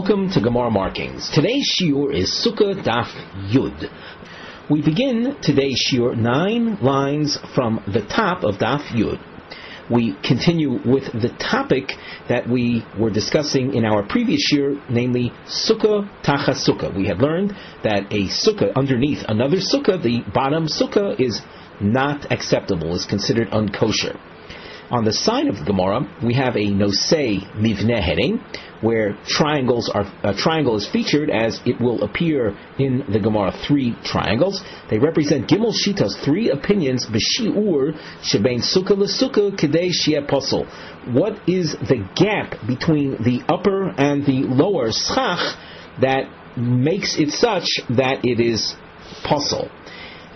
Welcome to Gemara Markings. Today's Shiur is Sucah Daf Yud. We begin today's Shiur 9 lines from the top of Daf Yud. We continue with the topic that we were discussing in our previous Shiur, namely Sucah Tachas Sucah. We had learned that a Sucah underneath another Sucah, the bottom Sucah, is not acceptable, is considered unkosher. On the side of the Gemara, we have a Nosei Mivneh heading, where a triangle is featured, as it will appear in the Gemara, 3 triangles. They represent Gimel Shitas, 3 opinions, B'Shiur shebein Sucah l'Sucah k'dei shi'eh posel. What is the gap between the upper and the lower Schach that makes it such that it is posel?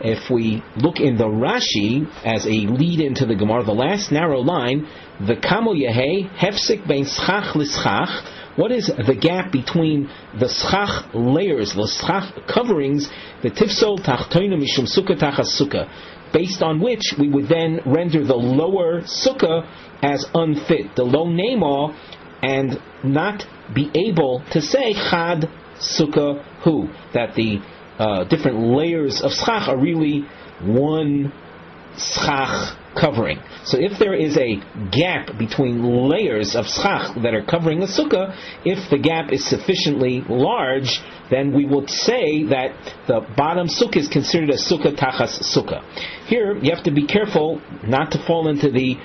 If we look in the Rashi as a lead into the Gemara, the last narrow line, the Kamo Yehei Hefsek bein Schach l'Schach. What is the gap between the Schach layers, the Schach coverings, the Tifsol Tachtoina Mishum Sucah Tachas Sucah, based on which we would then render the lower Sucah as unfit, the low Nemo, and not be able to say Chad Sucah Hu, that the different layers of Schach are really one Schach covering. So if there is a gap between layers of Schach that are covering a Sukkah, if the gap is sufficiently large, then we would say that the bottom Sukkah is considered a Sukkah Tachas Sukkah. Here, you have to be careful not to fall into the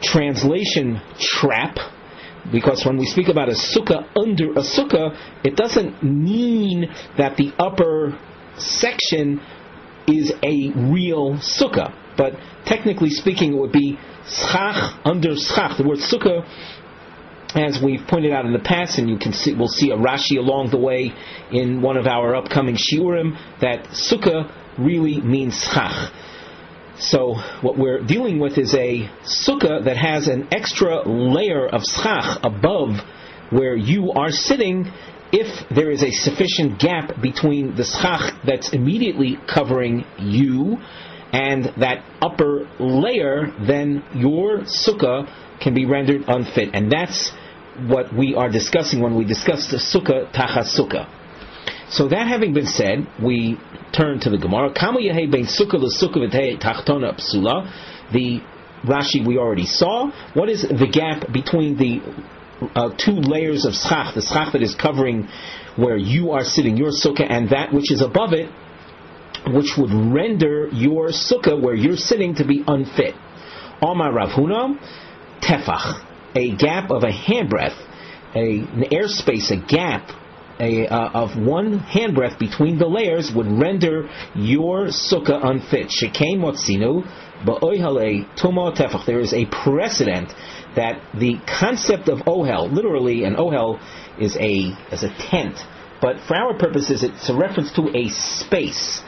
translation trap, because when we speak about a sukkah under a sukkah, it doesn't mean that the upper section is a real sukkah. But technically speaking, it would be schach under schach. The word sukkah, as we've pointed out in the past, and we'll see a Rashi along the way in one of our upcoming shiurim, that sukkah really means schach. So what we're dealing with is a sukkah that has an extra layer of schach above where you are sitting. If there is a sufficient gap between the schach that's immediately covering you and that upper layer, then your sukkah can be rendered unfit. And that's what we are discussing when we discuss the Sucah Tachas Sucah. So that having been said, we turn to the Gemara. Kamo Yehei bein Sucah l'Sucah v'tei tachtona psula. The Rashi we already saw. What is the gap between the 2 layers of schach, the schach that is covering where you are sitting, your sukkah, and that which is above it, which would render your sukkah where you're sitting to be unfit? Omar Rav Huna, tefach, a gap of a handbreadth, an airspace, a gap of 1 handbreadth between the layers would render your sukkah unfit. Shekei motzinu ba'ohel tumo tefach. There is a precedent that the concept of ohel, literally an ohel is a tent, but for our purposes it's a reference to a space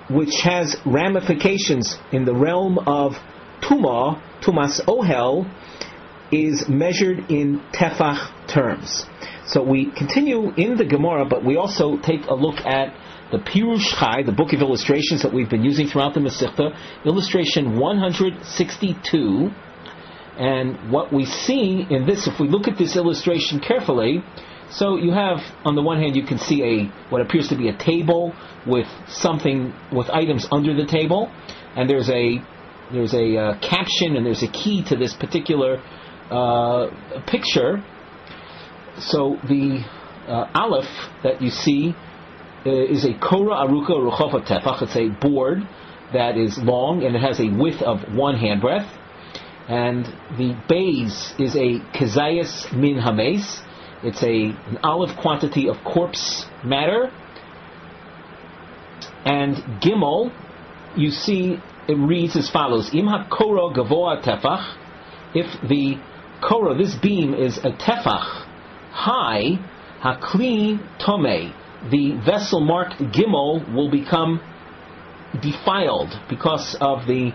which has ramifications in the realm of tumas ohel, is measured in tefach terms. So we continue in the Gemara, but we also take a look at the Pirush Chai, the book of illustrations that we've been using throughout the Masechta, illustration 162. And what we see in this, if we look at this illustration carefully, so you have, on the one hand, you can see what appears to be a table with items under the table, and there's a caption and there's a key to this particular picture. So the aleph that you see is a kora aruka ruchofa tefach. It's a board that is long and it has a width of 1 handbreadth. And the beis is a kezayas min hames. It's an olive quantity of corpse matter. And gimel, you see, it reads as follows: Im ha-kora gavoa tefach. If the kora, this beam, is a tefach high, hakli tome, the vessel marked gimel will become defiled because of the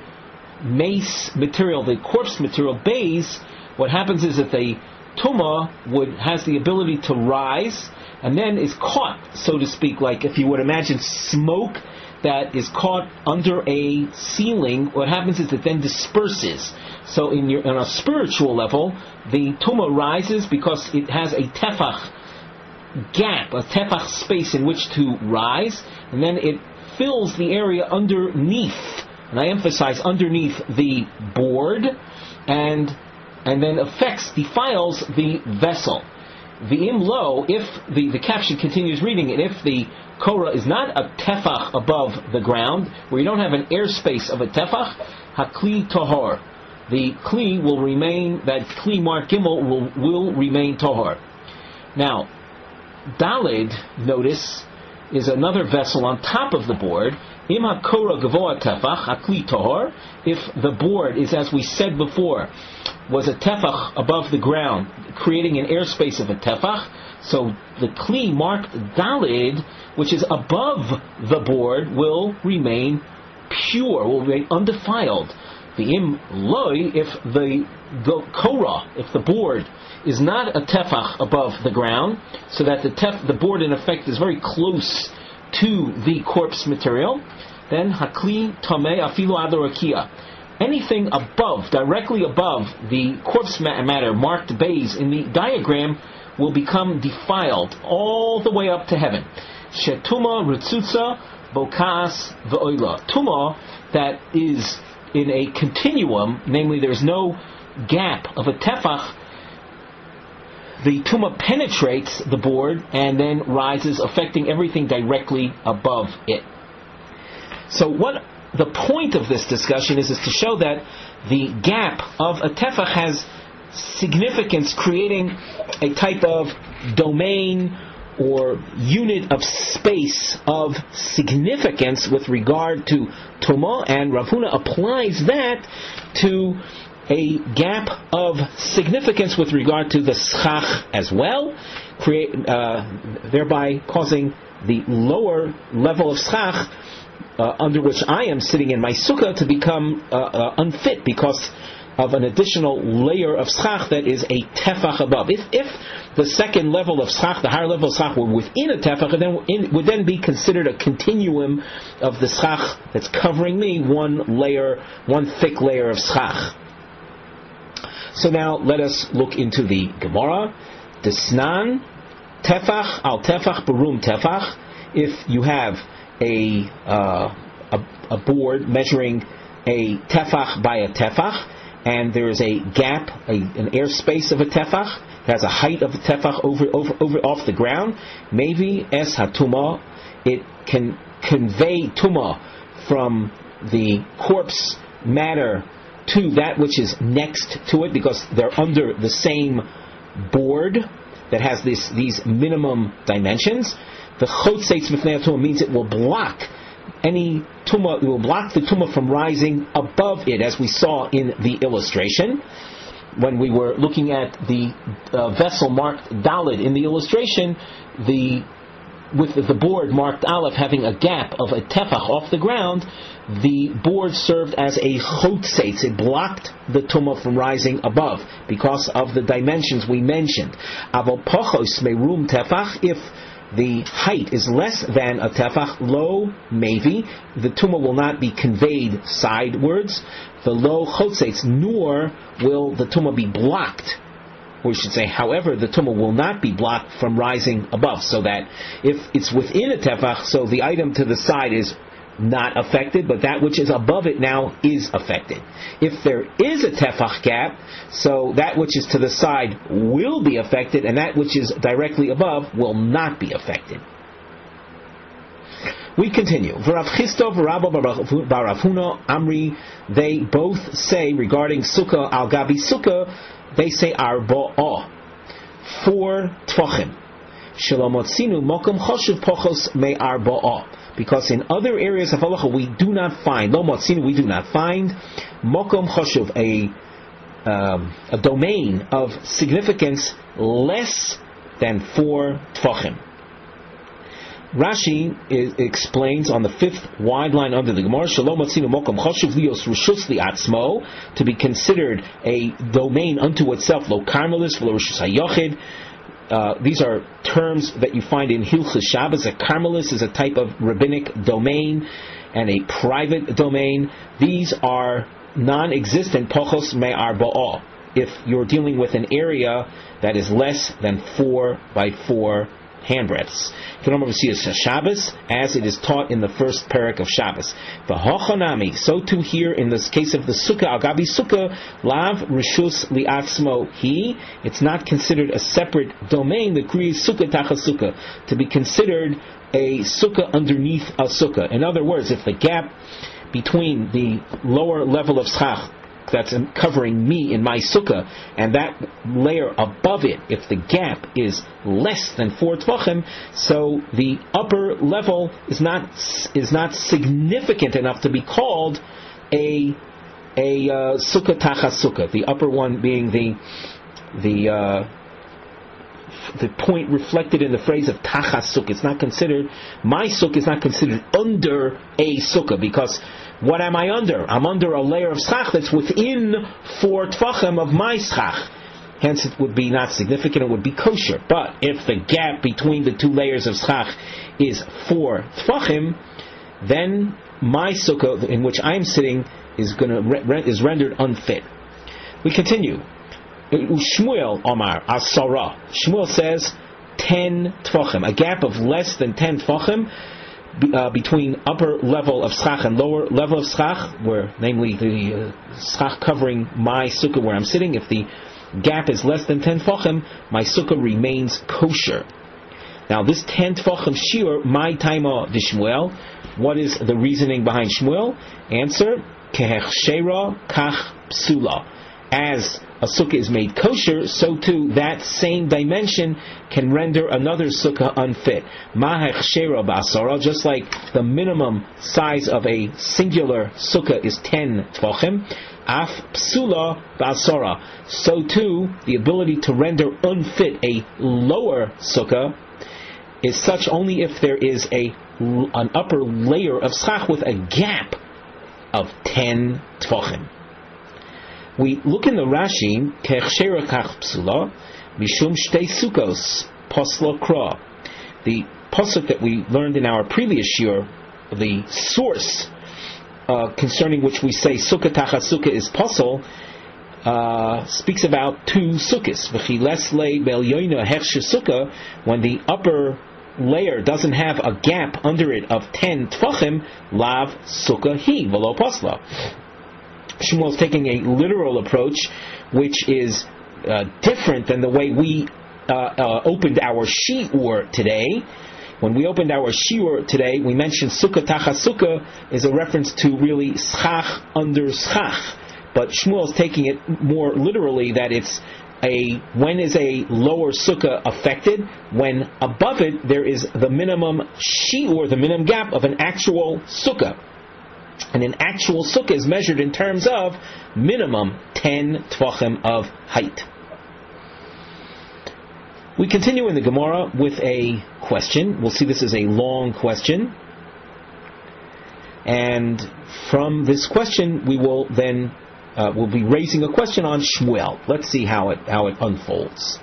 mace material, the corpse material. Beis, what happens is that the tuma has the ability to rise and then is caught, so to speak, like if you would imagine smoke that is caught under a ceiling, what happens is it then disperses. So on a spiritual level, the tumah rises because it has a tefach gap, a tefach space in which to rise, and then it fills the area underneath, and I emphasize underneath the board, and then defiles the vessel. V'im lo, if the caption continues reading, and if the korah is not a tefach above the ground, where you don't have an airspace of a tefach, hakli tahor, the kli will remain, that kli mark gimel will remain tahor. Now, Daled, notice, is another vessel on top of the board. Im ha-korah gavoa tefach, hakli tahor, if the board is, as we said before, was a tefach above the ground, creating an airspace of a tefach, so the kli marked Daled, which is above the board, will remain pure, will remain undefiled. The im loy, if the korah, if the board is not a tefach above the ground, so that the board in effect is very close to the corpse material, then hakli tameh afilu adorakia. Anything above, directly above the corpse matter marked bays in the diagram will become defiled all the way up to heaven. Shetuma ritzutza bokas ve'oila. Tuma that is in a continuum, namely there's no gap of a tefach, the tumah penetrates the board and then rises, affecting everything directly above it. So what the point of this discussion is to show that the gap of a tefach has significance, creating a type of domain or unit of space of significance with regard to tumah, and Rav Huna applies that to a gap of significance with regard to the schach as well, thereby causing the lower level of schach under which I am sitting in my sukkah to become unfit because of an additional layer of schach that is a tefach above. If the second level of schach, the higher level of schach, were within a tefach, it would then be considered a continuum of the schach that's covering me, one thick layer of schach. So now let us look into the Gemara. Desnan tefach al tefach berum tefach. If you have a board measuring a tefach by a tefach, and there is a gap, an airspace of a tefach, it has a height of a tefach over off the ground, maybe es hatuma, it can convey tuma from the corpse matter to that which is next to it, because they're under the same board that has these minimum dimensions. The chotzeitz mifnei tumah means it will block any tumah, it will block the tumah from rising above it, as we saw in the illustration. When we were looking at the vessel marked Daled in the illustration, with the board marked Aleph having a gap of a tefach off the ground, the board served as a chotzeitz. It blocked the tumah from rising above because of the dimensions we mentioned. Aval pochos merum tefach, if the height is less than a tefach, lo maybe, the tumah will not be conveyed sidewards, the lo chotzeitz, nor will the tumah be blocked. We should say, however, the tumah will not be blocked from rising above, so that if it's within a tefach, so the item to the side is not affected, but that which is above it now is affected. If there is a tefach gap, so that which is to the side will be affected, and that which is directly above will not be affected. We continue. V'Rav Chisto v'Rabba bar Rav Huna Amri, they both say regarding Sucah al Gabi Sucah, they say arba'ah, 4 tvachim. Shalomotzinu mokom choshev pochos me arba'ah. Because in other areas of halacha we do not find, lo motzinu, we do not find mokom choshev, a domain of significance less than 4 tvachim. Rashi explains on the 5th wide line under the Gemara, Shalom Atzinu Mokom Choshev Lios Rishus Li'atzmo, to be considered a domain unto itself, Lo Karmelis, Lo Rishus HaYochid, these are terms that you find in Hilchos Shabbos. A Carmelis is a type of rabbinic domain and a private domain. These are non-existent pochos me'arba'ah if you're dealing with an area that is less than 4 by 4 handbreadths. Shabbos, as it is taught in the first parak of Shabbos. V'hochanami, so too here in this case of the Sucah, Al-Gabi Sucah, Lav Rishus Li'atzmo Hi, it's not considered a separate domain, the Kriya Sucah Tachas Sucah, to be considered a Sucah underneath a Sucah. In other words, if the gap between the lower level of schach that's covering me in my sukkah and that layer above it, if the gap is less than 4 tvachim, so the upper level is not significant enough to be called a sukkah tachas sukkah. The upper one being the point reflected in the phrase of tachas sukkah. It's not considered, my sukkah is not considered under a sukkah, because what am I under? I'm under a layer of schach that's within 4 tvachim of my schach. Hence it would be not significant, it would be kosher. But if the gap between the 2 layers of schach is 4 tvachim, then my sukkah in which I'm sitting is rendered unfit. We continue. Shmuel Omar Asara. Shmuel says 10 tvachim, a gap of less than 10 tvachim between upper level of schach and lower level of schach, where namely the schach covering my sukkah where I'm sitting. If the gap is less than 10 tvachim, my sukkah remains kosher. Now this 10 tvachim shiur, my taima d'Shmuel. What is the reasoning behind Shmuel? Answer: kehechshera kach psula. As a sukkah is made kosher, so too that same dimension can render another sukkah unfit. Mahechshera ba'asara, just like the minimum size of a singular sukkah is 10 tvachim, af psula ba'asara, so too the ability to render unfit a lower sukkah is such only if there is an upper layer of schach with a gap of 10 tvachim. We look in the Rashi, Kechshera Kach Psula, Mishum Shtei Sukos, Posla Kra. The pasuk that we learned in our previous shiur, the source concerning which we say Sukkah Tachas Sukkah is posel, speaks about 2 sukkahs. V'chilesle Bel Yoina Hechshe Sukkah, when the upper layer doesn't have a gap under it of 10 tvachim, Lav Sukkah Hi, V'lo Posla. Shmuel is taking a literal approach, which is different than the way we opened our Shiur today. When we opened our Shiur today, we mentioned Sukkah Tachas Sukkah is a reference to really schach under schach. But Shmuel is taking it more literally, that it's when is a lower sukkah affected? When above it there is the minimum shiur, the minimum gap of an actual sukkah. And an actual sukkah is measured in terms of minimum 10 tvachim of height. We continue in the Gemara with a question. We'll see this is a long question. And from this question, we will then we'll be raising a question on Shmuel. Let's see how it unfolds.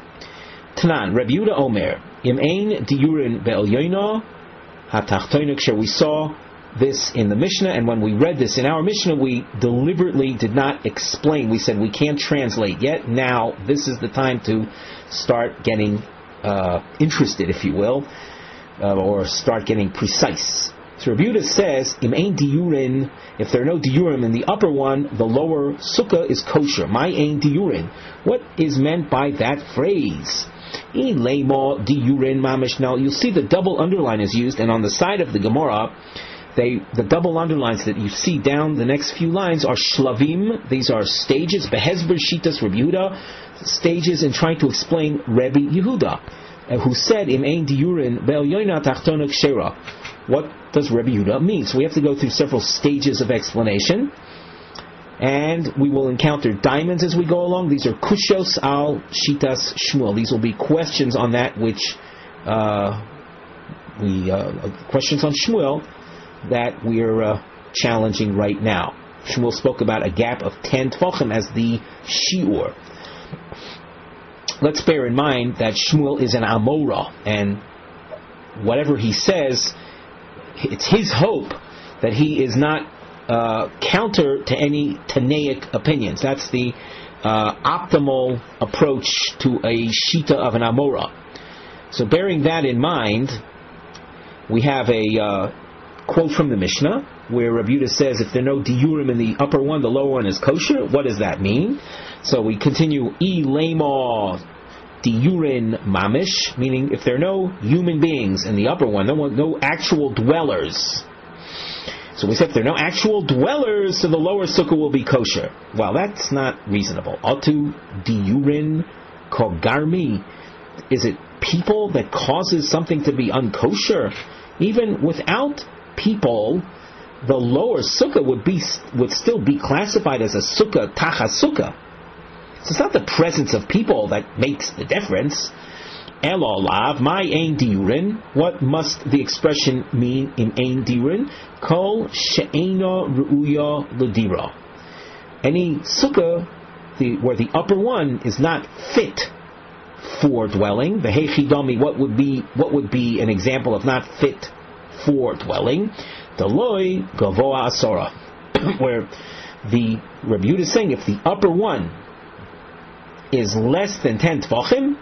Tanan, Rabbi Yehuda Omer, Im ein diurin be'elyono hatachtonik. We saw this in the Mishnah, and when we read this in our Mishnah, we deliberately did not explain. We said we can't translate yet. Now, this is the time to start getting interested, if you will, or start getting precise. So Rabbi Yehuda says, Im ein diurin, if there are no diurim in the upper one, the lower sukkah is kosher. My ein diurin. What is meant by that phrase? Ilema diurin mamish. Now, you'll see the double underline is used, and on the side of the Gemara, the double underlines that you see down the next few lines are shlavim. These are stages. Behezber shitas Rabbi Yehuda, stages in trying to explain Rabbi Yehuda, who said, Im ein diurin be'elyono tachtona kshera. What does Rabbi Yehuda mean? So we have to go through several stages of explanation, and we will encounter diamonds as we go along. These are kushos al shitas Shmuel. These will be questions on that which questions on Shmuel that we're challenging right now. Shmuel spoke about a gap of 10 tvachim as the shiur. let's bear in mind that Shmuel is an Amora, and whatever he says, it's his hope that he is not counter to any Tanaic opinions. That's the optimal approach to a Shita of an Amora. So bearing that in mind, we have a quote from the Mishnah, where Rabbi Yehuda says, if there are no diurim in the upper one, the lower one is kosher. What does that mean? So we continue, I lema diurin mamish, meaning if there are no human beings in the upper one, no actual dwellers. So we said if there are no actual dwellers, so the lower sukkah will be kosher. Well, that's not reasonable. Atu diurin kogarmi. Is it people that causes something to be unkosher? Even without people, the lower sukkah would still be classified as a sukkah tacha sukkah. So it's not the presence of people that makes the difference. Elolav, my ein diurin. What must the expression mean in ein diurin? Kol she'ena ru'uya l'dira. Any sukkah where the upper one is not fit for dwelling. The heichidami, what would be an example of not fit for dwelling? Deloi gavoa asora, where the Rabbi Yehuda is saying if the upper one is less than 10 tvachim,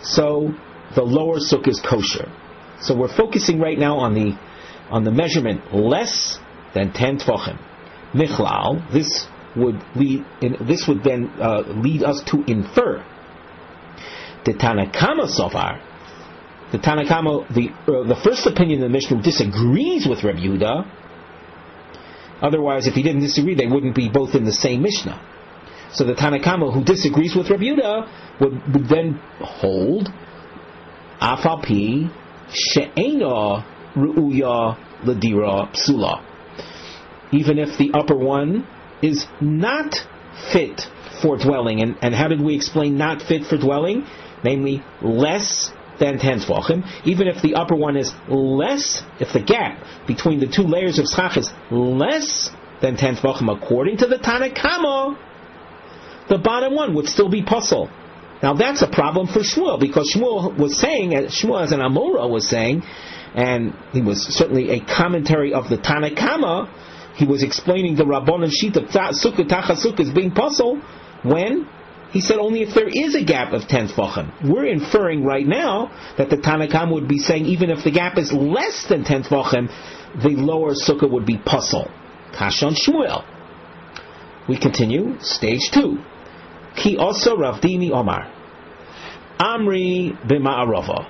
so the lower sukkah is kosher. So we're focusing right now on the measurement less than 10 tvachim. Michlal, this would then lead us to infer the Tanakama Sofar. The Tanakama, the first opinion of the Mishnah disagrees with Rabbi Yehuda. Otherwise, if he didn't disagree, they wouldn't be both in the same Mishnah. So the Tanakama who disagrees with Rabbi Yehuda would then hold Afapi she'ena ru'uya l'dira psula. Even if the upper one is not fit for dwelling. And how did we explain not fit for dwelling? Namely, less than 10 tvachim. Even if the upper one is less, if the gap between the two layers of schach is less than 10 tvachim, according to the Tanakama, the bottom one would still be puzzle. Now that's a problem for Shmuel, because Shmuel as an Amora was saying, and he was certainly a commentary of the Tanakama, he was explaining the Rabbanan sheet of Sukkah Tacha Sukkah as being puzzle, when he said only if there is a gap of 10 tvachim. We're inferring right now that the Tanakam would be saying even if the gap is less than 10 tvachim, the lower sukkah would be puzzle. Kashon Shmuel. We continue, stage 2. Ki also Ravdini Omar. Amri b'ma'arava.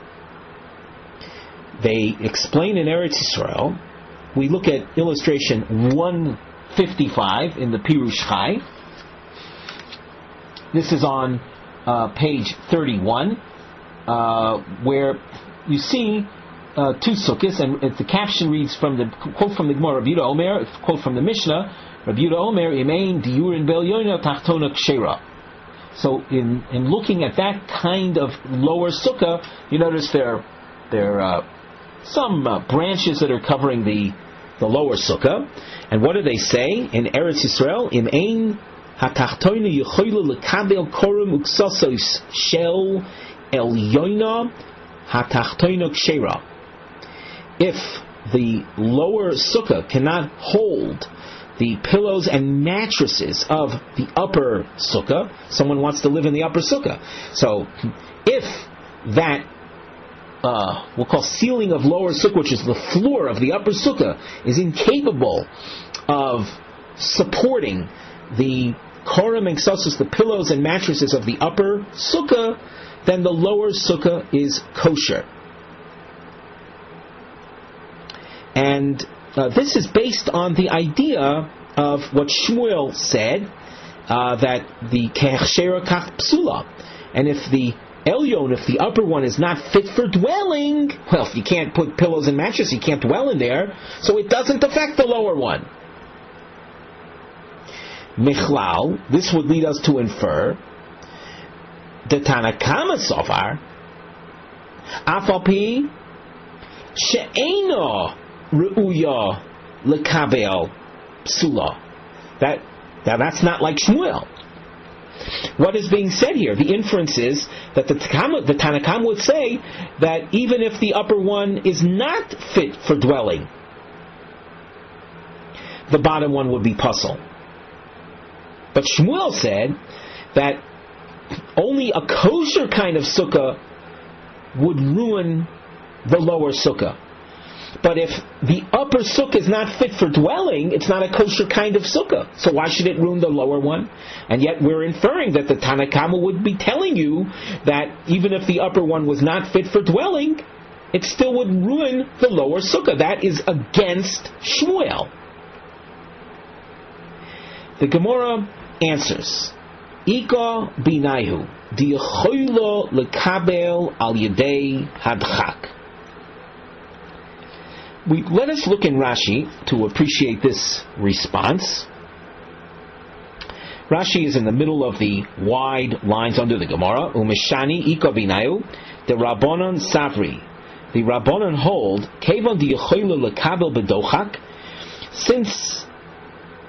They explain in Eretz Yisrael. We look at illustration 155 in the Pirush Chai. This is on page 31, where you see two sukkahs, and the caption reads from the quote from the Gemara, Rabbi Yehuda Omer, quote from the Mishnah, Rabbi Yehuda Omer, Imein diurin b'elyono tachtona kshera. So in looking at that kind of lower sukkah, you notice there are some branches that are covering the lower sukkah. And what do they say in Eretz Yisrael? Imein hatachtoina yechoyla lekabel korum uksasos shel elyoina hatachtoina kshera. If the lower sukkah cannot hold the pillows and mattresses of the upper sukkah, someone wants to live in the upper sukkah. So if that we'll call ceiling of lower sukkah, which is the floor of the upper sukkah, is incapable of supporting the korim and ksasos, the pillows and mattresses of the upper sukkah, then the lower sukkah is kosher. And this is based on the idea of what Shmuel said, that the kehechshera kach psula, and if the elyon, if the upper one is not fit for dwelling, well, if you can't put pillows and mattresses, you can't dwell in there, so it doesn't affect the lower one. Michlal, this would lead us to infer the Tanakama Sofar, Afalpi she'ena ru'uya lekabel psula. That's not like Shmuel. what is being said here? The inference is that the Tanakam would say that even if the upper one is not fit for dwelling, the bottom one would be puzzle. But Shmuel said that only a kosher kind of sukkah would ruin the lower sukkah. But if the upper sukkah is not fit for dwelling, it's not a kosher kind of sukkah. So why should it ruin the lower one? And yet we're inferring that the Tanakama would be telling you that even if the upper one was not fit for dwelling, it still would ruin the lower sukkah. That is against Shmuel. The Gemara answers, Ika binayhu, di'choilo lekabel al yedei hadchak. Let us look in Rashi to appreciate this response. Rashi is in the middle of the wide lines under the Gemara. Umeshani ika binayu, the Rabbanon savri. The Rabbanon hold, kevan di'choilo lekabel bedochak, since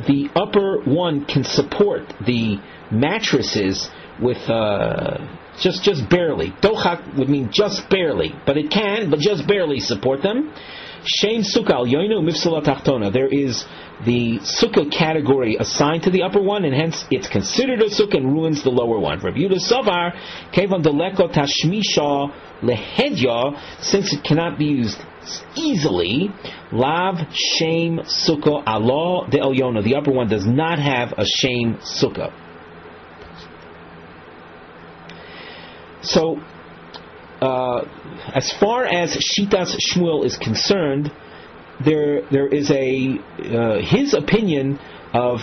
the upper one can support the mattresses with just barely. Dochak would mean just barely, but it can, but just barely support them. Shein Sucah al yoinu mifsala tachtona. There is the Sucah category assigned to the upper one, and hence it's considered a Sucah and ruins the lower one. Rabbi Yehuda Savar, kevan deleko tashmisha lehedya, since it cannot be used easily, lav shame Sucah Allah de Elyona. The upper one does not have a shame Sucah. So, as far as Shitas Shmuel is concerned, there is his opinion of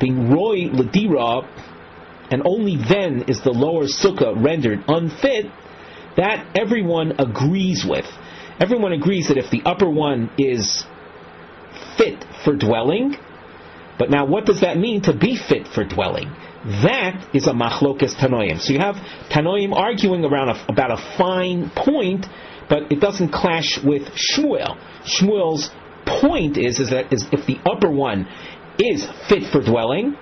being roy ledira, and only then is the lower sukkah rendered unfit. That everyone agrees with. Everyone agrees that if the upper one is fit for dwelling, but now what does that mean to be fit for dwelling? That is a machlokes tanoim. So you have tanoim arguing about a fine point, but it doesn't clash with Shmuel. Shmuel's point is that if the upper one is fit for dwelling,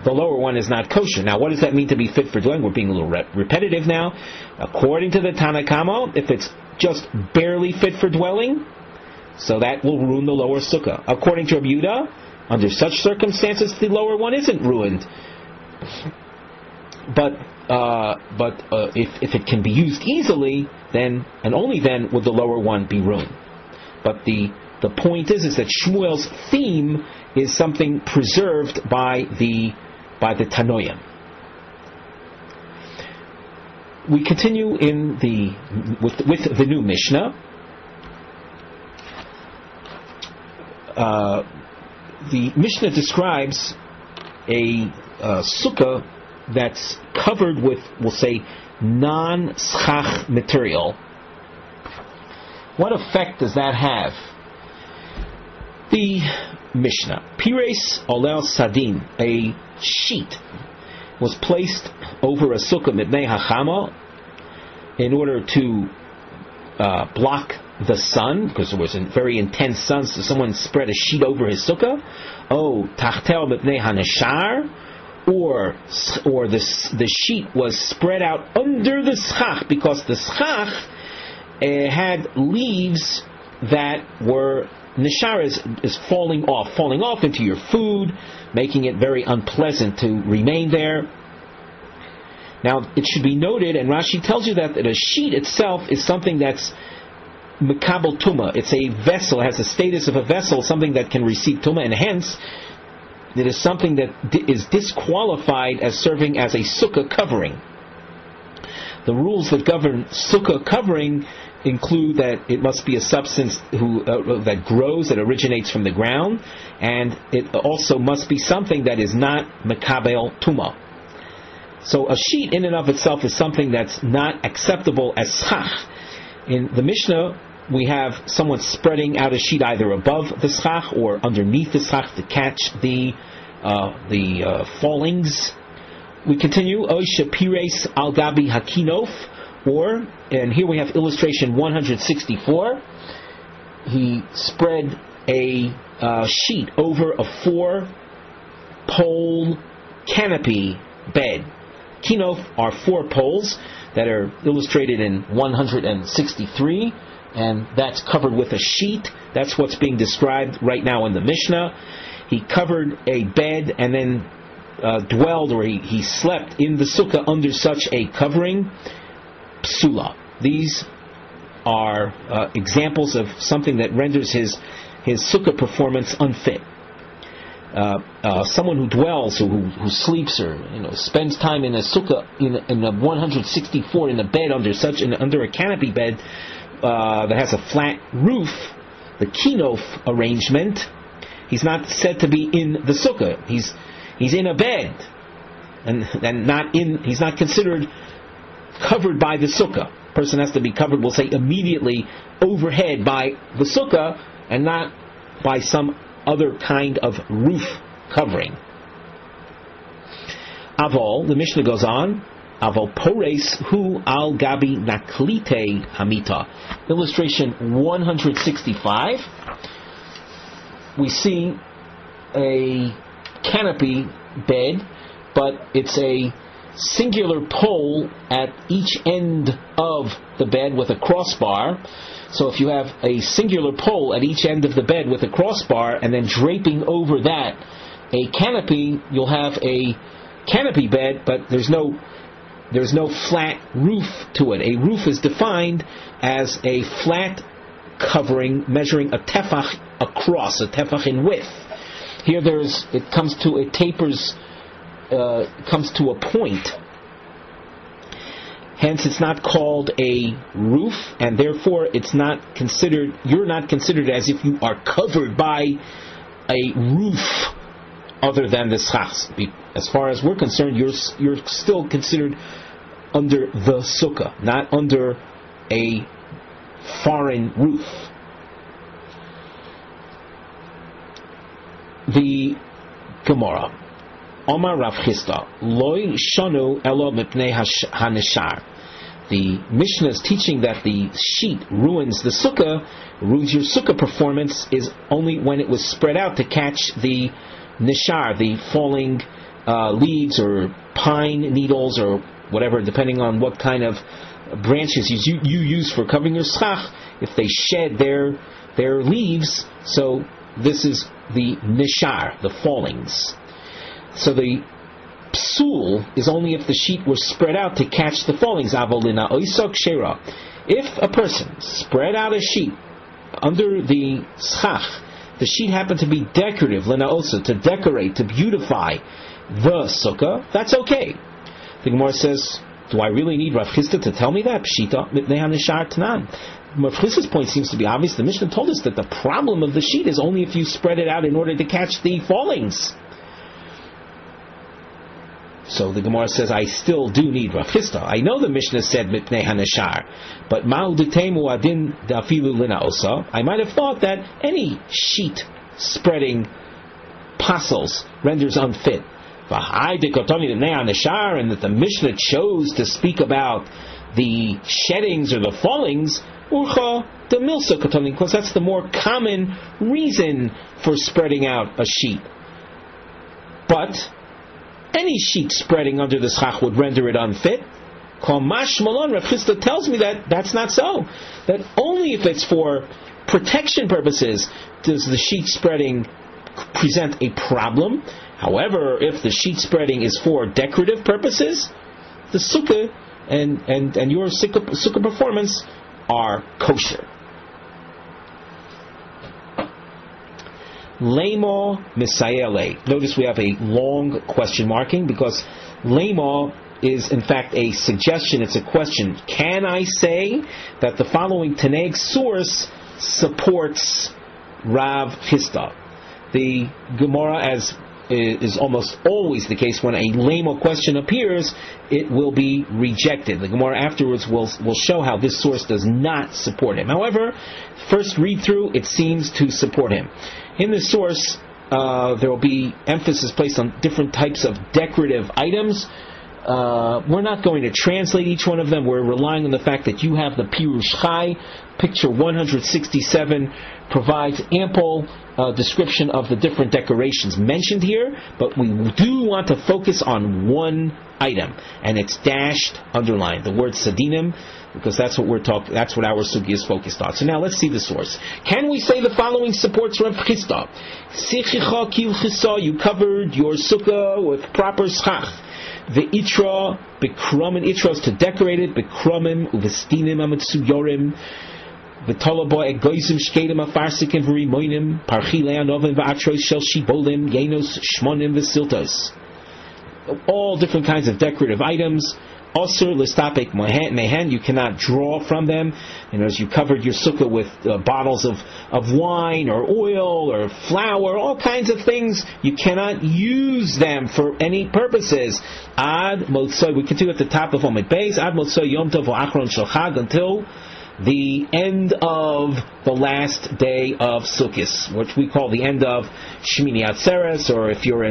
the lower one is not kosher. Now, what does that mean to be fit for dwelling? We're being a little repetitive now. According to the Tanakama, if it's just barely fit for dwelling, so that will ruin the lower sukkah. According to Rabbi Yehuda, under such circumstances, the lower one isn't ruined. But if it can be used easily, then and only then would the lower one be ruined. But the point is that Shmuel's theme is something preserved by the Tanoim. We continue with the new Mishnah. The Mishnah describes a sukkah that's covered with, we'll say, non-schach material. What effect does that have? The Mishnah, Pires Olel Sadin, a sheet was placed over a sukkah mibnei hachama in order to block the sun, because there was a very intense sun, so someone spread a sheet over his sukkah. Oh, tachtel mibnei haneshar, or the sheet was spread out under the schach, because the schach had leaves that were neshar is falling off into your food, making it very unpleasant to remain there. Now, it should be noted, and Rashi tells you that a sheet itself is something that's mekabel tuma. It's a vessel, it has the status of a vessel, something that can receive tuma, and hence it is something that is disqualified as serving as a sukkah covering. The rules that govern sukkah covering include that it must be a substance that grows, that originates from the ground, and it also must be something that is not mekabel tuma. So a sheet in and of itself is something that's not acceptable as schach. In the Mishnah, we have someone spreading out a sheet either above the schach or underneath the schach to catch the fallings. We continue, Oisha Pires al Gabi Hakinof, and here we have illustration 164. He spread a sheet over a 4-pole canopy bed. Kinof are 4 poles that are illustrated in 163, and that's covered with a sheet. That's what's being described right now in the Mishnah. He covered a bed and then dwelled, or he slept in the sukkah under such a covering. Psula. These are examples of something that renders his sukkah performance unfit. Someone who dwells, who sleeps, or spends time in a sukkah in a 164 in a bed under a canopy bed that has a flat roof, the kinof arrangement, he's not said to be in the sukkah. He's in a bed, and he's not considered covered by the sukkah. Person has to be covered, we'll say, immediately overhead by the sukkah, and not by some other kind of roof covering. Avol, the Mishnah goes on, Avol pores hu al gabi naklite hamita. Illustration 165. We see a canopy bed, but it's a singular pole at each end of the bed with a crossbar. So if you have a singular pole at each end of the bed with a crossbar and then draping over that a canopy, you'll have a canopy bed, but there's no flat roof to it. A roof is defined as a flat covering measuring a tefach across, a tefach in width. Here it comes to a point. Hence, it's not called a roof, and therefore you're not considered as if you are covered by a roof other than the schach. As far as we're concerned, you're still considered under the sukkah, not under a foreign roof. The Gemara. Omar Rav Chisda, Loi Shanu Elo Mipnei Haneshar. The Mishnah is teaching that the sheet ruins the sukkah, ruins your sukkah performance, is only when it was spread out to catch the nishar, the falling leaves or pine needles or whatever, depending on what kind of branches you use for covering your schach. If they shed their leaves, so this is the nishar, the fallings. So the psul is only if the sheet was spread out to catch the fallings. Avolina oisok shera. If a person spread out a sheet under the schach, the sheet happened to be decorative, lina osa, to decorate, to beautify the sukkah, that's okay. The Gemara says, do I really need Rav Chisda to tell me that? Pshita mitnei hanishar tanan. Rav Chisda's point seems to be obvious. The Mishnah told us that the problem of the sheet is only if you spread it out in order to catch the fallings. So the Gemara says, I still do need Rav Chisda. I know the Mishnah said mitnei hanishar, but ma'u ditemu adin dafilu lina osa. I might have thought that any sheet spreading pastels renders unfit. And that the Mishnah chose to speak about the sheddings or the fallings, because that's the more common reason for spreading out a sheet. But any sheet spreading under the schach would render it unfit. Rav Chisda tells me that that's not so. That only if it's for protection purposes does the sheet spreading present a problem. However, if the sheet spreading is for decorative purposes, the sukkah and your sukkah performance are kosher. Lema misayele. Notice we have a long question marking because lema is in fact a suggestion, it's a question. Can I say that the following Taneg source supports Rav Chisda? The Gemara, as is almost always the case when a lema question appears, it will be rejected. The Gemara afterwards will show how this source does not support him. However, first read through, it seems to support him. In this source, there will be emphasis placed on different types of decorative items. we're not going to translate each one of them. We're relying on the fact that you have the Pirush Chai. Picture 167 provides ample description of the different decorations mentioned here, but we do want to focus on one item, and it's dashed, underlined, the word Sadinim, because that's what we're talking. That's what our sugi is focused on. So now let's see the source. Can we say the following supports Rav Chisda? Sichicha kil chisa, you covered your sukkah with proper schach. The itra bekrumim, itra is to decorate it. Bekrumim uvestinim amatsuyorim. V'tolabo egoizim shkedim afarsikim v'rimoinim. Parchi leanovim v'atros shel shibolim yenos shmonim v'siltos. All different kinds of decorative items. Osur listapek mehen, you cannot draw from them. As you covered your sukkah with bottles of wine or oil or flour, all kinds of things, you cannot use them for any purposes. Ad motzoy, we continue at the top of Omid Beis, ad motzoy yom tov v'achron shel chag, until the end of the last day of Sukkot, which we call the end of Shmini Atzeres, or if you're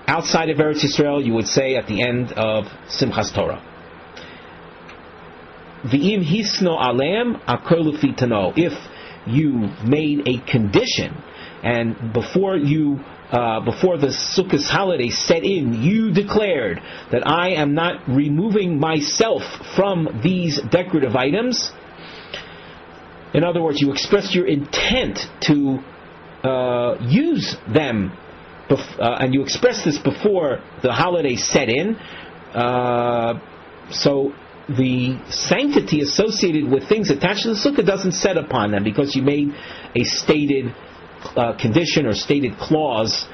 outside of Eretz Yisrael, you would say at the end of Simchas Torah. V'im hisno alem akol ufitano. If you made a condition, and before the Sukkot holiday set in, you declared that I am not removing myself from these decorative items. In other words, you expressed your intent to use them, and you expressed this before the holiday set in. So the sanctity associated with things attached to the sukkah doesn't set upon them, because you made a stated condition or stated clause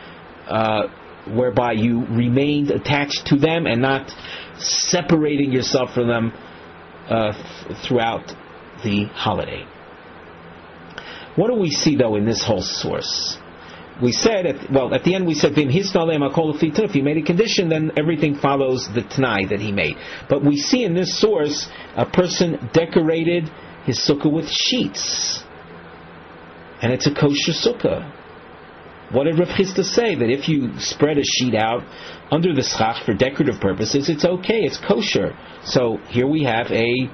whereby you remained attached to them and not separating yourself from them throughout the holiday. What do we see, though, in this whole source? We said, at the end we said, if he made a condition, then everything follows the Tanai that he made. But we see in this source, a person decorated his sukkah with sheets. And it's a kosher sukkah. What did Rav Chisda say? That if you spread a sheet out under the schach for decorative purposes, it's okay, it's kosher. So here we have a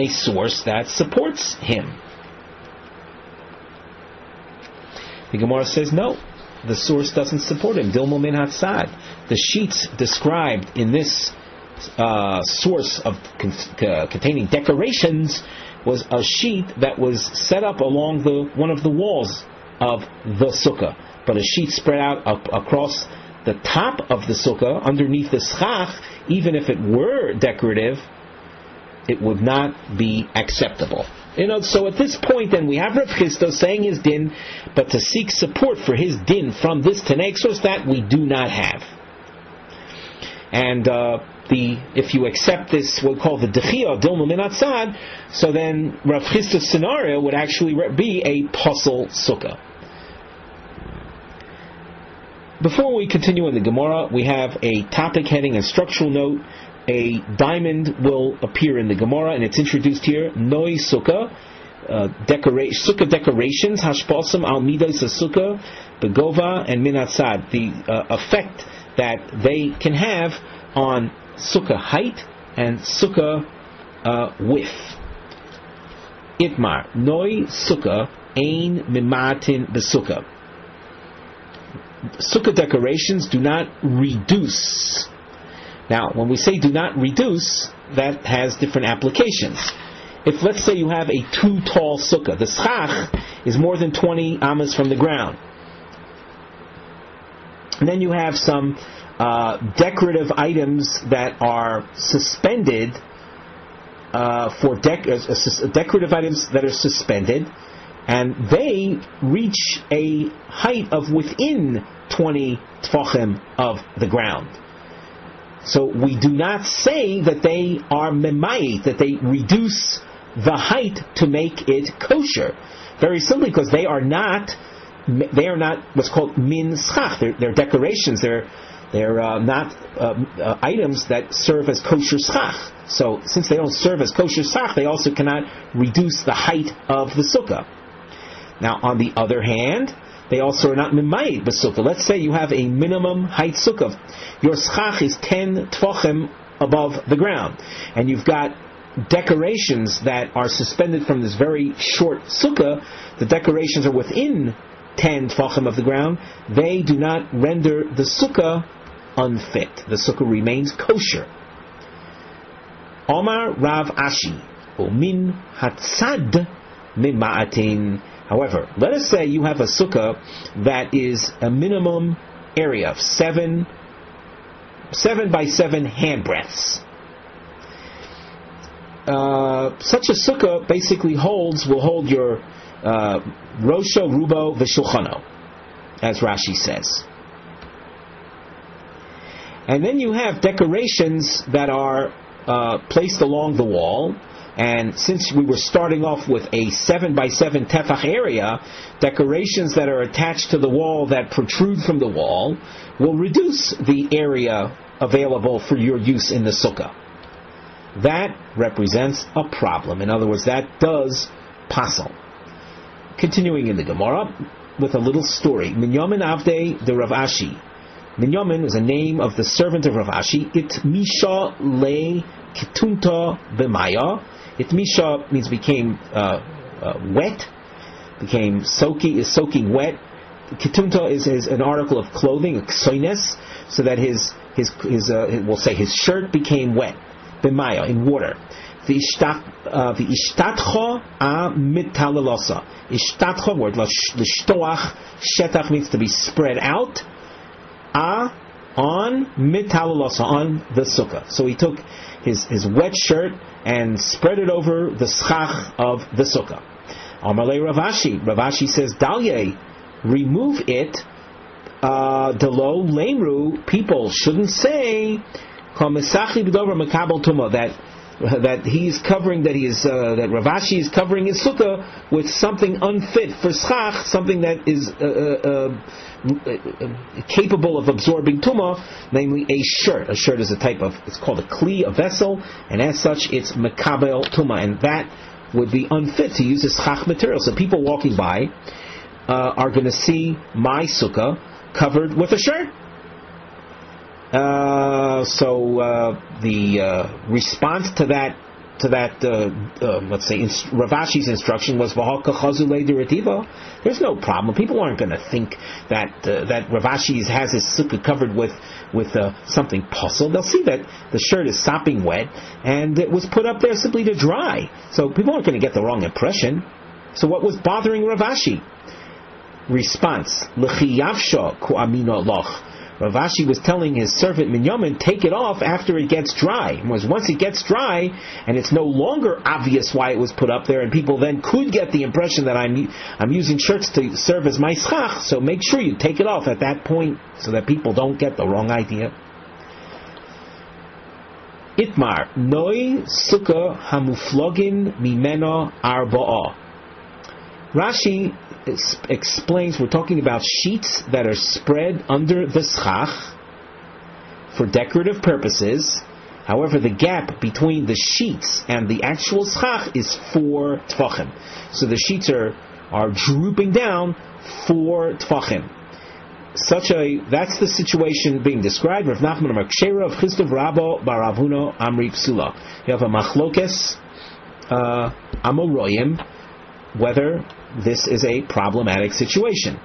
source that supports him. The Gemara says no, the source doesn't support him. Dilmo min hatzad. The sheets described in this source of containing decorations was a sheet that was set up along one of the walls of the sukkah, but a sheet spread out across the top of the sukkah underneath the schach, even if it were decorative, it would not be acceptable. So at this point, then, we have Rav Chisda saying his din, but to seek support for his din from this Tanaic source, that we do not have. And if you accept this, what we call the Dechia of Dilma Min Hatzad, so then Rav Chisda's scenario would actually be a Posel Sukkah. Before we continue in the Gemara, we have a topic heading and structural note. A diamond will appear in the Gemara, and it's introduced here. Noi Sukkah, Sukkah decorations, Hashpalsam al Midas Sukkah, Begova and Minatzad. The effect that they can have on Sukkah height and Sukkah width. Itmar, Noi Sukkah, Ein Mimatin Besukkah. Sukkah decorations do not reduce. Now, when we say do not reduce, that has different applications. If, let's say, you have a too tall sukkah, the schach is more than 20 amas from the ground. And then you have some decorative items that are suspended, decorative items that are suspended, and they reach a height of within 20 tfachim of the ground. So we do not say that they are memayit, that they reduce the height to make it kosher. Very simply because they are not what's called min schach. They're decorations. They're not items that serve as kosher schach. So since they don't serve as kosher schach, they also cannot reduce the height of the sukkah. Now, on the other hand, They also are not mimayid b'sukkah. Let's say you have a minimum height sukkah. Your schach is 10 tvachim above the ground, and you've got decorations that are suspended from this very short sukkah. The decorations are within 10 tvachim of the ground. They do not render the sukkah unfit. The sukkah remains kosher. Omar Rav Ashi, Umin Hatzad Mima'atin. However, let us say you have a sukkah that is a minimum area of 7 by 7 handbreadths. Such a sukkah basically will hold your Rosho, Rubo, V'Shulchano, as Rashi says. And then you have decorations that are placed along the wall. And since we were starting off with a 7 by 7 tefach area, decorations that are attached to the wall that protrude from the wall will reduce the area available for your use in the sukkah. That represents a problem. In other words, that does pasal. Continuing in the Gemara with a little story. Minyamin Avdei de Rav Ashi. Minyamin is a name of the servant of Rav Ashi. It misha le kitunta b'maya. It misha means became wet, became soaking wet. Kitunta is an article of clothing, a ksoines, so that his we'll say his shirt became wet. B'maya, in water. V'ishtatcha a mitalalosa. Ishtatcha, word l'shtoach, shetach means to be spread out. A on mitalalosa, on the sukkah. So he took his wet shirt and spread it over the schach of the sukkah. Amalei Ravashi. Ravashi says, Dalye, remove it. Delo lemru, people shouldn't say that he's covering, that Ravashi is covering his sukkah with something unfit for schach, something that is capable of absorbing tumah, namely a shirt. A shirt is it's called a kli, a vessel, and as such it's mekabel tumah, and that would be unfit to use as schach material. So people walking by are going to see my sukkah covered with a shirt. The response to that, let's say, Rav Ashi's instruction was there's no problem. People aren't going to think that Rav Ashi has his sukkah covered with something puzzle. They'll see that the shirt is sopping wet and it was put up there simply to dry. So people aren't going to get the wrong impression. So what was bothering Rav Ashi? Response: L'chiyavsha ku'amino loch. Rav Ashi was telling his servant Minyamin, take it off after it gets dry. Once it gets dry, and it's no longer obvious why it was put up there, and people then could get the impression that I'm using shirts to serve as my schach, so make sure you take it off at that point so that people don't get the wrong idea. Itmar, Noi Sukkah Hamuflogin Mimeno Arba'a. Rashi explains we're talking about sheets that are spread under the schach for decorative purposes. However, the gap between the sheets and the actual schach is 4 tvachim. So the sheets are drooping down 4 tvachim. That's the situation being described. Rav Nachman Amar Kshera of Chistav Rabbo Bar Avuna Amri Psula. You have a machlokes Amoroyim whether this is a problematic situation.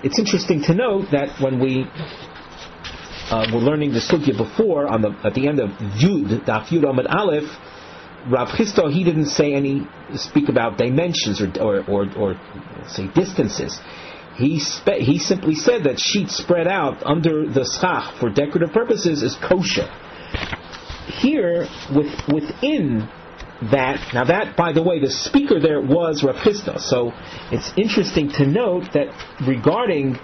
It's interesting to note that when we were learning the sugya before, at the end of Yud, Daf Yud Amud Aleph, Rav Chisda, he didn't speak about dimensions or say distances. He simply said that sheets spread out under the schach for decorative purposes is kosher. Here, within that, now that, by the way, the speaker there was Rav Chisda, so it's interesting to note that regarding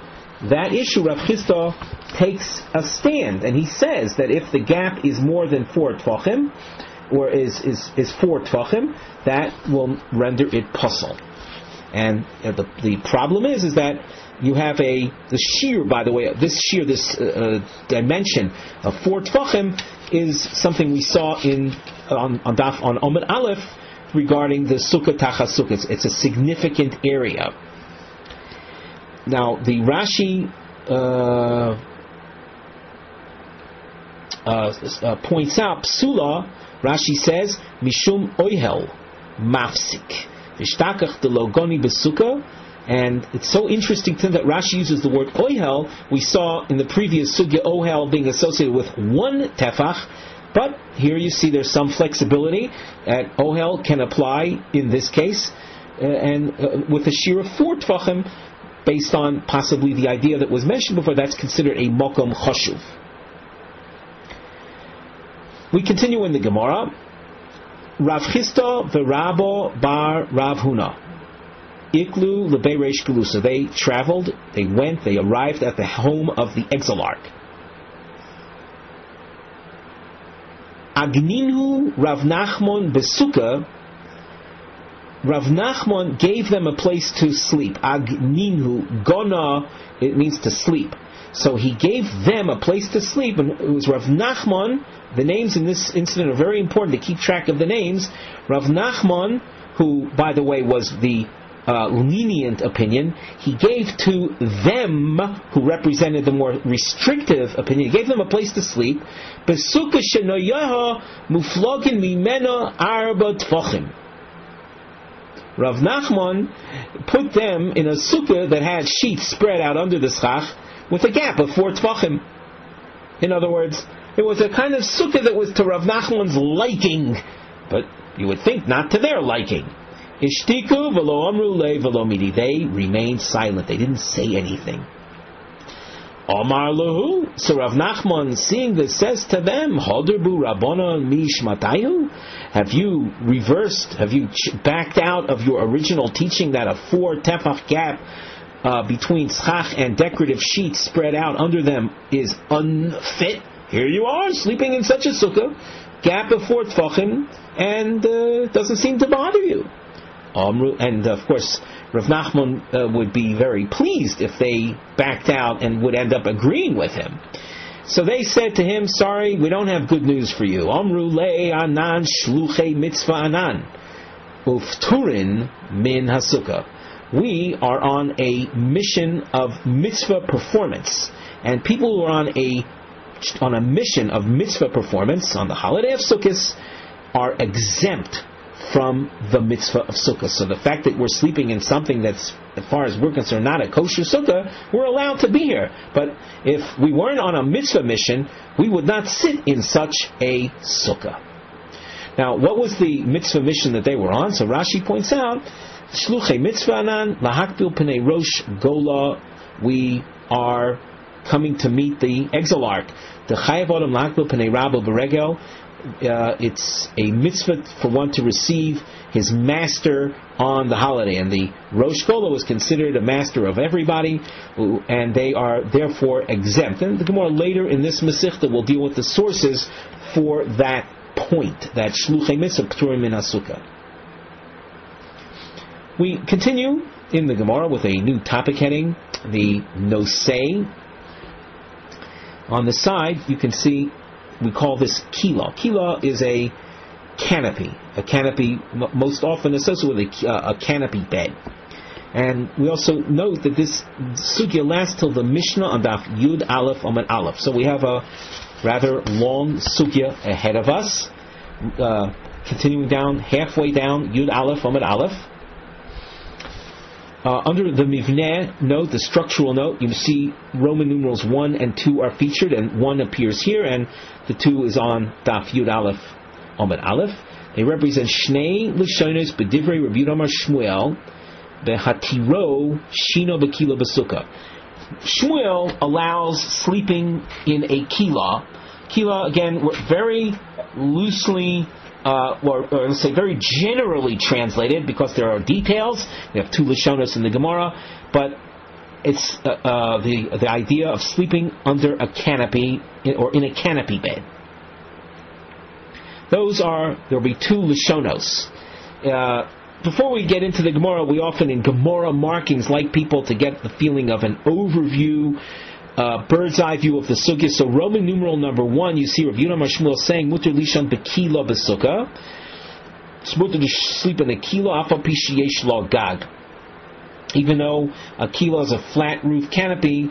that issue, Rav Chisda takes a stand, and he says that if the gap is more than 4 tvachim, or is 4 tvachim, that will render it puzzle. And the problem is that you have the shiur, by the way, this dimension of 4 tvachim is something we saw on Amud Aleph regarding the Sucah Tachas Sucah. It's a significant area. Now the Rashi points out psula. Rashi says mishum oihel mafsik v'shtakach delogoni besukah. And it's so interesting to that Rashi uses the word oihel. We saw in the previous sugya ohel being associated with one tefach, but here you see there's some flexibility. Ohel can apply in this case, and with a shiur of 4 tefachim, based on possibly the idea that was mentioned before, that's considered a mokom choshuv. We continue in the Gemara. Rav Chisda v'Rabo bar Rav Huna. Iklu lebereish gelusa. They traveled, they went, they arrived at the home of the exilarch. Agninu Rav Nachman besuka. Rav Nachman gave them a place to sleep. Agninu, gona, it means to sleep. So he gave them a place to sleep, and it was Rav Nachman. The names in this incident are very important to keep track of the names. Rav Nachman, who, by the way, was the lenient opinion, he gave to them, who represented the more restrictive opinion, he gave them a place to sleep. Besuka shenoyaha muflogin mimena arba tfachim. Rav Nachman put them in a sukkah that had sheets spread out under the schach with a gap of 4 tfachim. In other words, it was a kind of sukkah that was to Rav Nachman's liking, but you would think not to their liking. Ishtiku v'lo amru le v'lo midi. They remained silent. They didn't say anything. Omar lahu. So Rav Nachman, seeing this, says to them, Hoderbu Rabbanon mishmatayu. Have you reversed? Have you backed out of your original teaching that a 4 tefach gap between schach and decorative sheets spread out under them is unfit? Here you are, sleeping in such a sukkah, gap of 4 tefachim, and doesn't seem to bother you. And of course, Rav Nachman would be very pleased if they backed out and would end up agreeing with him. So they said to him, sorry, we don't have good news for you. Amru le anan shluchei mitzvah anan ufturin min hasukah. We are on a mission of mitzvah performance, and people who are on a mission of mitzvah performance on the holiday of Sukkot are exempt from the mitzvah of Sukkah. So the fact that we're sleeping in something that's, as far as we're concerned, not a kosher Sukkah, we're allowed to be here. But if we weren't on a mitzvah mission, we would not sit in such a Sukkah. Now, what was the mitzvah mission that they were on? So Rashi points out, Shluchei mitzvah anan lahakbil pnei rosh gola. We are coming to meet the exilarch. The chayav adam lahakbil pnei rabbo beregel. It's a mitzvah for one to receive his master on the holiday, and the Rosh Gola was considered a master of everybody, and they are therefore exempt. And the Gemara later in this Masechta will deal with the sources for that point, that Shluchei Mitzvah P'turim Min HaSukkah. We continue in the Gemara with a new topic heading, the Nosei. On the side, you can see we call this kila. Kila is a canopy most often associated with a canopy bed. And we also note that this sugya lasts till the Mishnah on Daf Yud Aleph Amud Aleph. So we have a rather long sugya ahead of us. Continuing down, halfway down, Yud Aleph Amud Aleph. Under the Mivneh note, the structural note, you see Roman numerals 1 and 2 are featured, and 1 appears here, and the 2 is on Daf Yud Aleph Amud Aleph. They represent Shnei Lishonos B'divrei Rabbi Yudamar Shmuel Behatiro Shino B'kila B'sukkah. Shmuel allows sleeping in a kila. Kila, again, very loosely, or let's say very generally translated, because there are details. We have 2 Lishonos in the Gemara, but it's the idea of sleeping under a canopy or in a canopy bed. There will be 2 Lishonos. Before we get into the Gemara, we often in Gemara markings like people to get the feeling of an overview, bird's eye view of the sukkah. So Roman numeral number 1, you see Rav Yudamar Shmuel saying Mutter Lishon Bekila B'sukkah. It's mutter to sleep in a kila afal pi sheyesh lo gag. even though a kilo is a flat roof canopy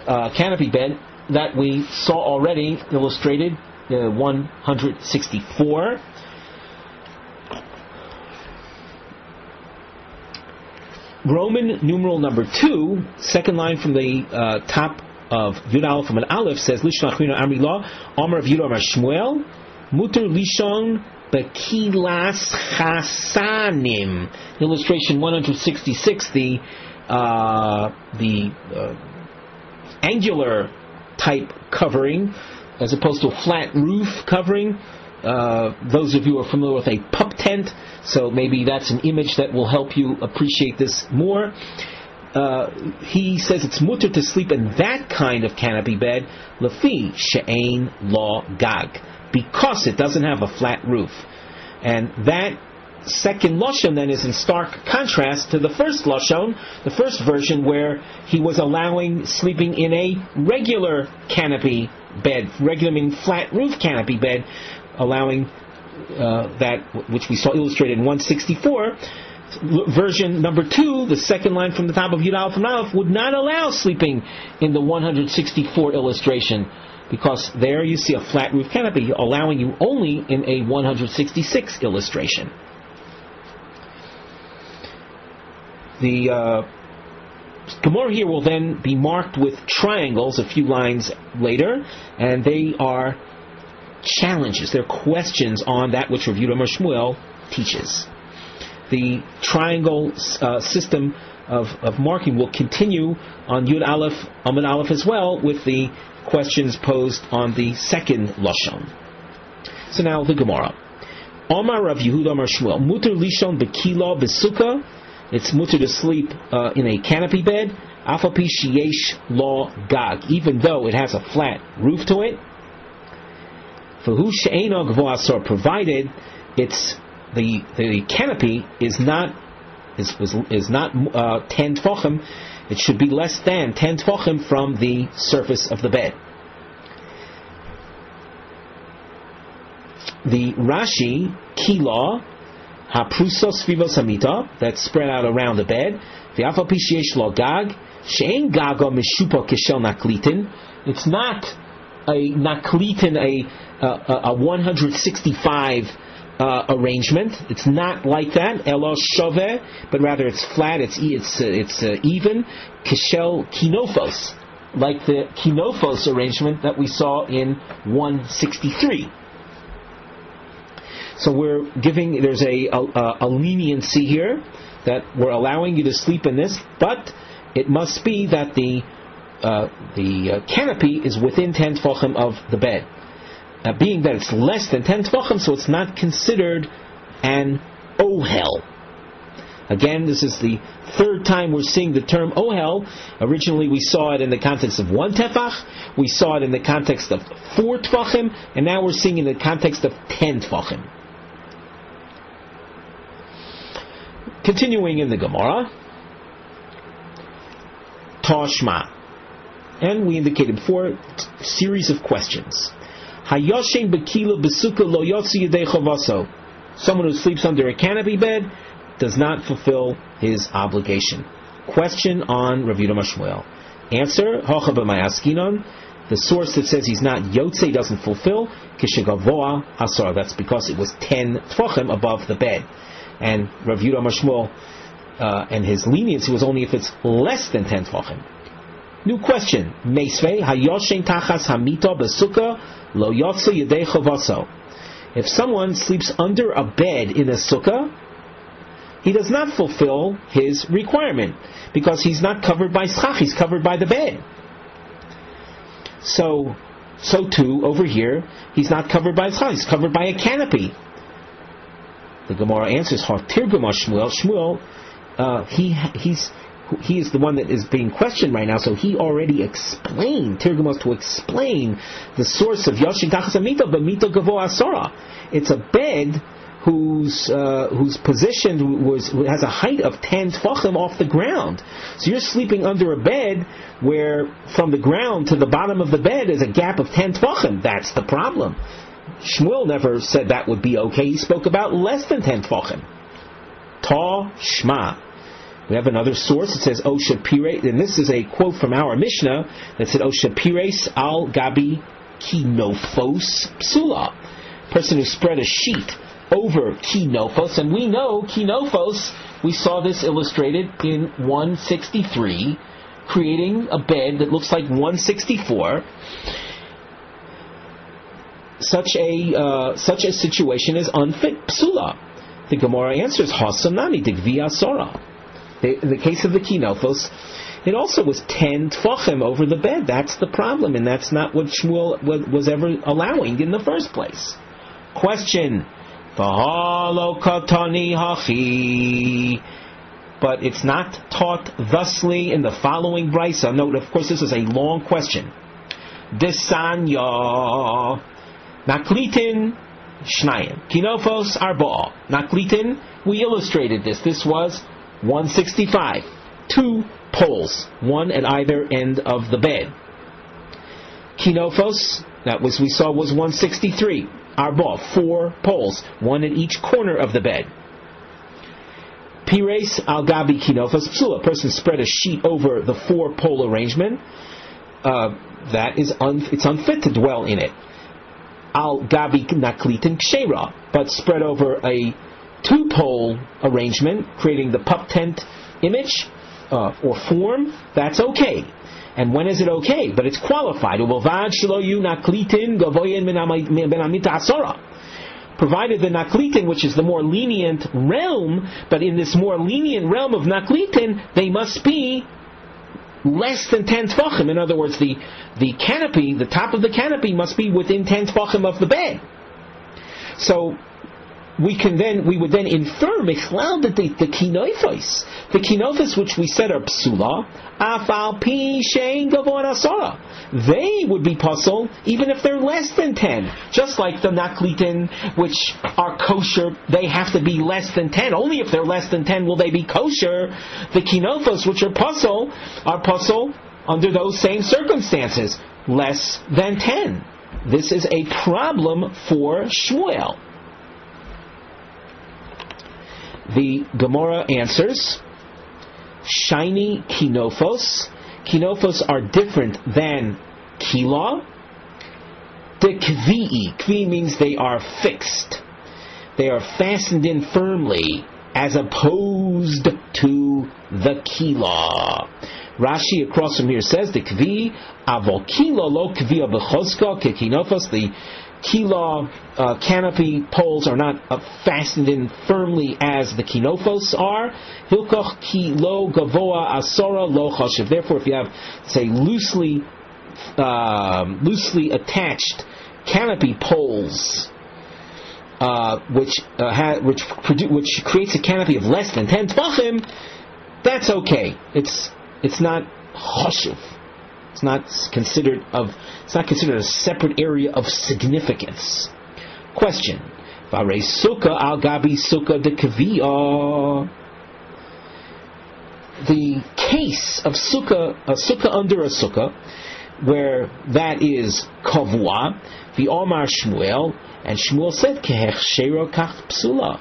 bed that we saw already illustrated, 164. Roman numeral number 2, second line from the top of Yud Aleph from an Aleph says, Lishnach Rino Amri La, Amar of Yud Amar Shmuel, Muter Lishon Bekilas Chasanim. Illustration 166, the angular type covering, as opposed to a flat roof covering. Those of you who are familiar with a pup tent, so maybe that's an image that will help you appreciate this more. He says it's mutter to sleep in that kind of canopy bed, lefi she'ein lo gag, because it doesn't have a flat roof. And that second Lashon then is in stark contrast to the first Lashon, the first version, where he was allowing sleeping in a regular canopy bed, regular meaning flat roof canopy bed, allowing that which we saw illustrated in 164. Version number 2, the second line from the top of Yud Aleph from Aleph, would not allow sleeping in the 164 illustration, because there you see a flat roof canopy, allowing you only in a 166 illustration. The Gemara here will then be marked with triangles a few lines later, and they are challenges, they're questions on that which Rav Yehuda Shmuel teaches. The triangle system of marking will continue on Yud Aleph, Amud Aleph as well, with the questions posed on the second Lashon. So now the Gemara. Omar Rav Yehuda Amar Shmuel, Muter Lishon Bekila Besucah, it's mutter to sleep in a canopy bed, Afapi Sheyesh Lo Gag, even though it has a flat roof to it. V'hu she'eino gvo asor, provided it's the canopy is not 10 tefachim, it should be less than 10 tefachim from the surface of the bed. The Rashi Kila haprusos vivos hamita, that's spread out around the bed. V'afal pi sheyesh lo gag she'en gaga mishupa keshel naklitin. It's not a naklitin, a 165 arrangement. It's not like that. Elo shove, but rather it's flat. It's even. Keshel kinofos, like the kinofos arrangement that we saw in 163. So there's a leniency here that we're allowing you to sleep in this, but it must be that the canopy is within 10 tefachim of the bed. Being that it's less than 10 tefachim, so it's not considered an ohel. Again, this is the third time we're seeing the term ohel. Originally we saw it in the context of 1 tefach, we saw it in the context of 4 tefachim, and now we're seeing it in the context of 10 tefachim. Continuing in the Gemara, Tashma, and we indicated before, series of questions. Hayoshen bekila besuka lo yotzi yedei chavaso. Someone who sleeps under a canopy bed does not fulfill his obligation. Question on Rav Yehuda Shmuel. Answer: Hocha b'mayaskinon. The source that says he's not yotze doesn't fulfill. Kishegavoa asar. That's because it was 10 tefachim above the bed. And Rav Yehuda Shmuel and his leniency was only if it's less than 10 tefachim. New question. Meisvei hayoshen tachas hamita besuka lo yotze yedei chavaso. If someone sleeps under a bed in a sukkah, he does not fulfill his requirement because he's not covered by schach, he's covered by the bed. So too over here, he's not covered by schach, he's covered by a canopy. The Gemara answers, Tirguma Shmuel. Shmuel, he is the one that is being questioned right now, so he already explained, Tirgumos to explain the source of Yoshin Tachas Amito, but Mito Gavo Asora. It's a bed whose position has a height of 10 tefachim off the ground. So you're sleeping under a bed where from the ground to the bottom of the bed is a gap of 10 tefachim. That's the problem. Shmuel never said that would be okay. He spoke about less than 10 tefachim. Ta Shma. We have another source. It says Osha Pires, and this is a quote from our Mishnah that said Osha Pires al Gabi Kinofos Psula. Person who spread a sheet over Kinofos, and we know Kinofos, we saw this illustrated in 163, creating a bed that looks like 164. Such a situation is unfit Psula. The Gemara answers Hasanani Digvi Asora. In the case of the Kinofos, it also was 10 tfachim over the bed. That's the problem, and that's not what Shmuel was ever allowing in the first place. Question: V'halo katani hachi. But it's not taught thusly in the following brisa. Note, of course, this is a long question. Desanya naklitin shnayim kinofos arba naklitin. We illustrated this. This was 165. 2 poles, one at either end of the bed. Kinofos, that was we saw was 163. Arba, 4 poles, one at each corner of the bed. Pires al gabi kinofos psula. A person spread a sheet over the 4-pole arrangement. That is it's unfit to dwell in it. Al gabi naklitin kshera, but spread over a 2-pole arrangement, creating the pup tent image or form, that's okay. And when is it okay? But it's qualified. Provided the naklitin, which is the more lenient realm, but in this more lenient realm of naklitin, they must be less than 10 tfachim. In other words, the canopy, the top of the canopy must be within 10 tfachim of the bed. So we would then infer michlal that the kinofos, which we said are psula, afal pi shein gavon asara, they would be puzzle even if they're less than 10. Just like the naklitin, which are kosher, they have to be less than 10. Only if they're less than 10 will they be kosher. The kinofos, which are puzzle under those same circumstances, less than 10. This is a problem for Shmuel. The Gemara answers, shiny kinofos. Kinofos are different than kila. The kvi'i. Kvi means they are fixed. They are fastened in firmly, as opposed to the kila. Rashi across from here says, the kvi avo kila lo kvi'a b'choska ke kinofos. The kila canopy poles are not fastened in firmly as the kinofos are. Hilkoch kilo gavoa asora lo chashiv. Therefore, if you have, say, loosely attached canopy poles, which creates a canopy of less than 10 tvachim, that's okay. It's not chashiv. It's not considered a separate area of significance. Question: Vare Sucah al gabi Sucah de kaviyah. The case of Sucah, a Sucah under a Sucah, where that is kavua, the Omar Shmuel, and Shmuel said kehechshero kach psula.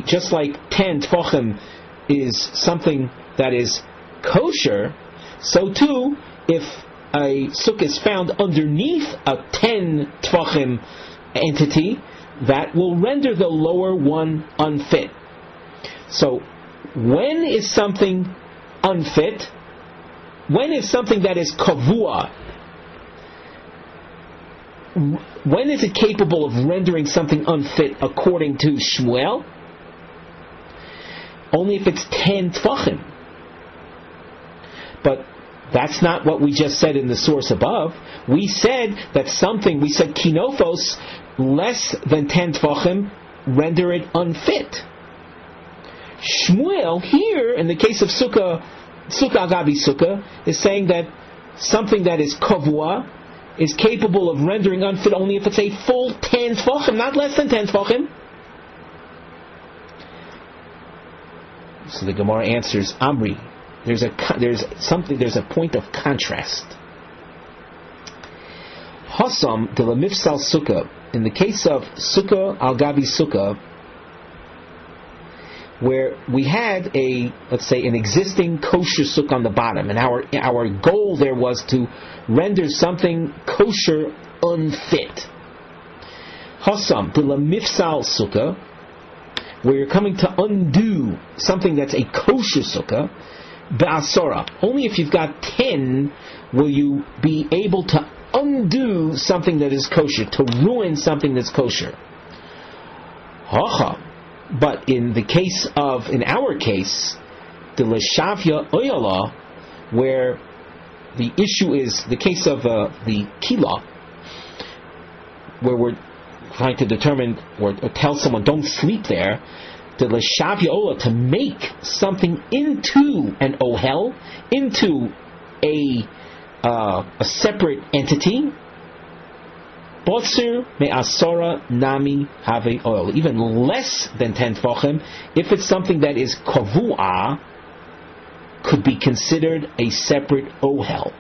Just like 10 tfachim is something that is kosher, so too, if a sukkah is found underneath a 10 tfachim entity, that will render the lower one unfit. So, when is something unfit? When is something that is kavua? When is it capable of rendering something unfit according to Shmuel? Only if it's 10 tfachim. But that's not what we just said in the source above. We said kinofos less than 10 tvachim render it unfit. Shmuel here, in the case of Sucah Gabi Sucah, is saying that something that is kavua is capable of rendering unfit only if it's a full 10 tvachim, not less than 10 tvachim. So the Gemara answers, Amri, there's a point of contrast. Hasam de la mifsal Sucah. In the case of Sucah al gabi Sucah, where we had let's say, an existing kosher sukkah on the bottom, and our goal there was to render something kosher unfit. Hasam de la mifsal sukkah, where you're coming to undo something that's a kosher sukkah, be'asora. Only if you've got 10 will you be able to undo something that is kosher, to ruin something that's kosher. Hacha. But in our case, the Leshavya Oyala, where the issue is the case of the Kila, where we're trying to determine or tell someone don't sleep there, the Leshavya Oyala, to make something into an Ohel, into a separate entity, Botsir me'asora nami have oil, even less than 10 tvachim, if it's something that is kavua, could be considered a separate ohel.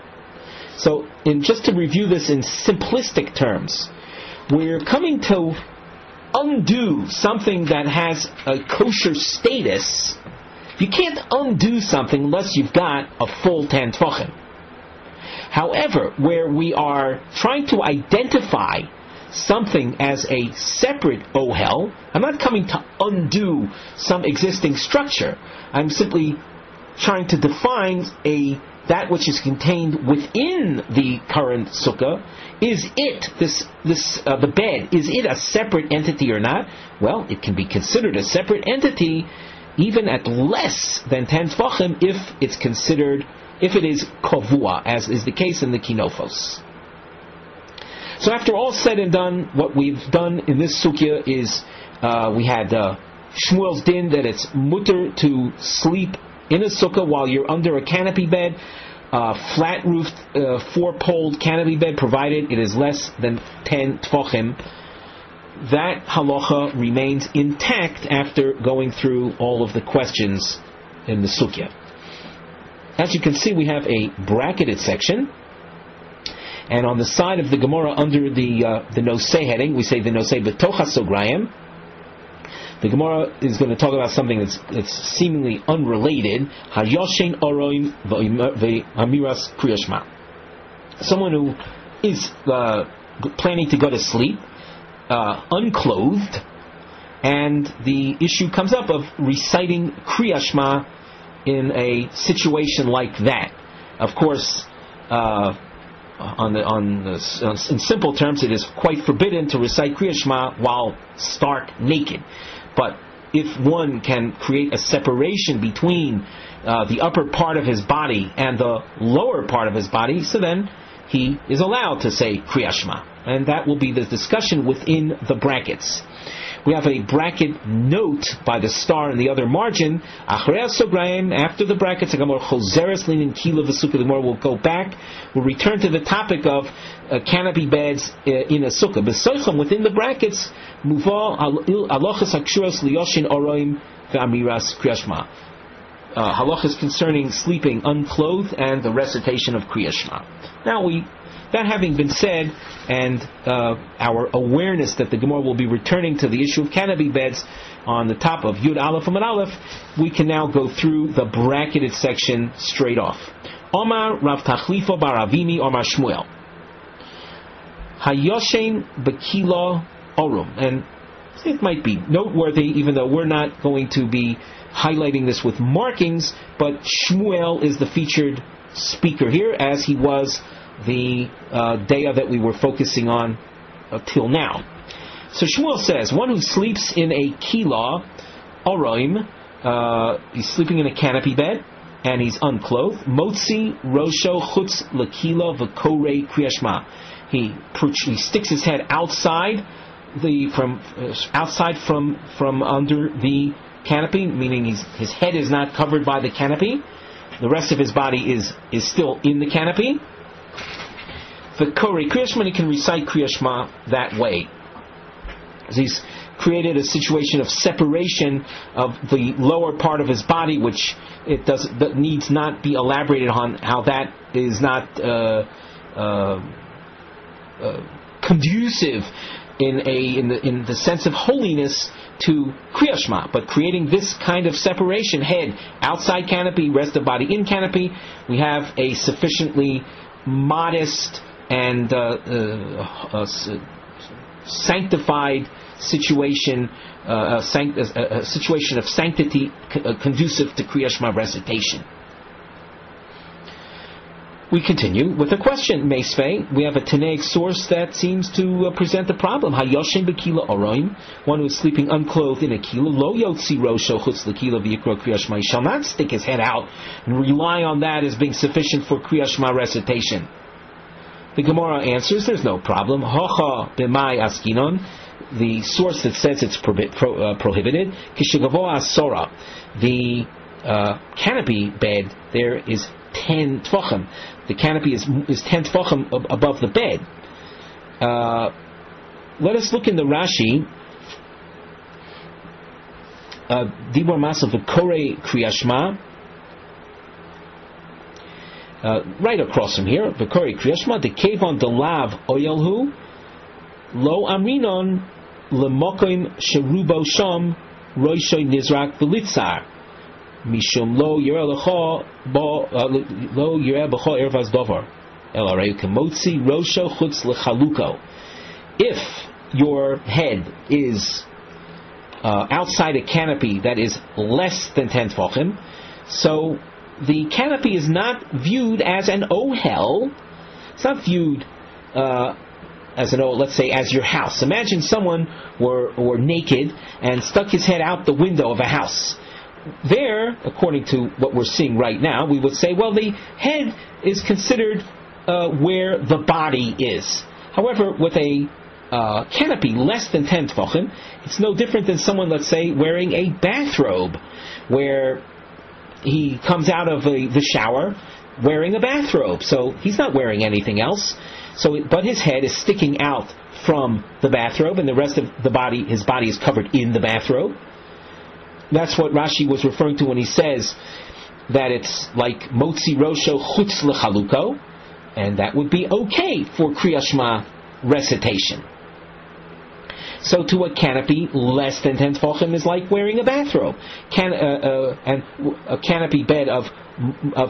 So, just to review this in simplistic terms, we're coming to undo something that has a kosher status. You can't undo something unless you've got a full 10 tvachim. However, where we are trying to identify something as a separate ohel, I'm not coming to undo some existing structure. I'm simply trying to define that which is contained within the current sukkah. Is it the bed? Is it a separate entity or not? Well, it can be considered a separate entity even at less than 10 tvachim if it is kavua, as is the case in the kinofos. So after all said and done, what we've done in this sugya is we had Shmuel's din that it's mutter to sleep in a sukkah while you're under a canopy bed, flat-roofed, 4-poled canopy bed, provided it is less than 10 tvachim. That halacha remains intact after going through all of the questions in the sugya. As you can see, we have a bracketed section, and on the side of the Gemara under the nosei heading, we say the nosei betocha sograyim. The Gemara is going to talk about something that's seemingly unrelated. Hayoshen oroim ve'amiras kriyashma. Someone who is planning to go to sleep, unclothed, and the issue comes up of reciting kriyashma in a situation like that. Of course, in simple terms, it is quite forbidden to recite Kriya Shema while stark naked. But if one can create a separation between the upper part of his body and the lower part of his body, so then he is allowed to say Kriya Shema. And that will be the discussion within the brackets. We have a bracket note by the star in the other margin. After the brackets, the Gemara will go back. We'll return to the topic of canopy beds in a sukkah. Within the brackets, halachas concerning sleeping unclothed and the recitation of Kriya Shema. Now that having been said, and our awareness that the Gemara will be returning to the issue of canopy beds on the top of Yud Aleph Amud Aleph, we can now go through the bracketed section straight off. Omar Rav Tachlifo bar Avimi Omar Shmuel Hayoshen Bekila Orum. And it might be noteworthy, even though we're not going to be highlighting this with markings, but Shmuel is the featured speaker here, as he was the daya that we were focusing on till now. So Shmuel says, one who sleeps in a kila, oroim, he's sleeping in a canopy bed, and he's unclothed. Motzi rosho chutz lekila v'korei kriya shema. He sticks his head outside from under the canopy, meaning his head is not covered by the canopy. The rest of his body is still in the canopy. The Korei Kriya Shema, he can recite Kriya Shema that way. He's created a situation of separation of the lower part of his body, which that needs not be elaborated on, how that is not conducive in the sense of holiness to Kriya Shema, but creating this kind of separation, head outside canopy, rest of body in canopy, we have a sufficiently modest and sanctified situation, a situation of sanctity conducive to Kriya Shema recitation. We continue with a question. Meisvei, we have a Tanaic source that seems to present a problem. Hayoshin bekila oroim, one who is sleeping unclothed in a kila, lo yotzi rosho chutz lekila v'yikro Kriya Shema, he shall not stick his head out and rely on that as being sufficient for Kriya Shema recitation. The Gemara answers, there's no problem. Hocha b'mai askinon, the source that says it's prohibited. Kishigavo asora, the canopy bed there is 10 tvachim. The canopy is 10 tvachim above the bed. Let us look in the Rashi. Dibur Masav V'Korei Kriya Shema. Right across from here, V'Korei Kriya Shema. The Kevon Delav Oyelhu Lo Amrinon Lemokim Sherubo Sham Roishoy Nizrak V'Litzar. Mishum lo yireh b'cho ervas dovar el arei kemotzi rosho chutz lechaluko. If your head is outside a canopy that is less than 10 tefachim, so the canopy is not viewed as an ohel. It's not viewed as an ohel, let's say, as your house. Imagine someone were naked and stuck his head out the window of a house. There, according to what we're seeing right now, we would say, well, the head is considered where the body is. However, with a canopy less than 10 tefachim, it's no different than someone, let's say, wearing a bathrobe, where he comes out of the shower wearing a bathrobe. So he's not wearing anything else. But his head is sticking out from the bathrobe, and the rest of the body, his body is covered in the bathrobe. That's what Rashi was referring to when he says that it's like motzi rosho chutz lechaluko, and that would be okay for Kriya Shema recitation. So to a canopy less than 10 tefachim is like wearing a bathrobe. And a canopy bed of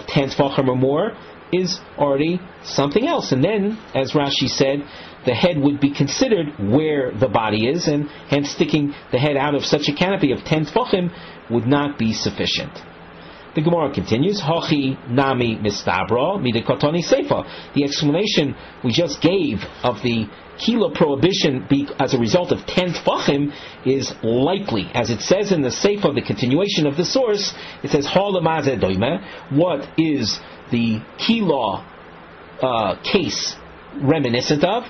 10 tefachim or more is already something else. And then, as Rashi said, the head would be considered where the body is, and hence sticking the head out of such a canopy of 10 tefachim would not be sufficient. The Gemara continues, Hochi nami mistabra midikotoni seifa. The explanation we just gave of the kilo prohibition as a result of 10 tefachim is likely. As it says in the seifa, the continuation of the source, it says, what is the kilo case reminiscent of?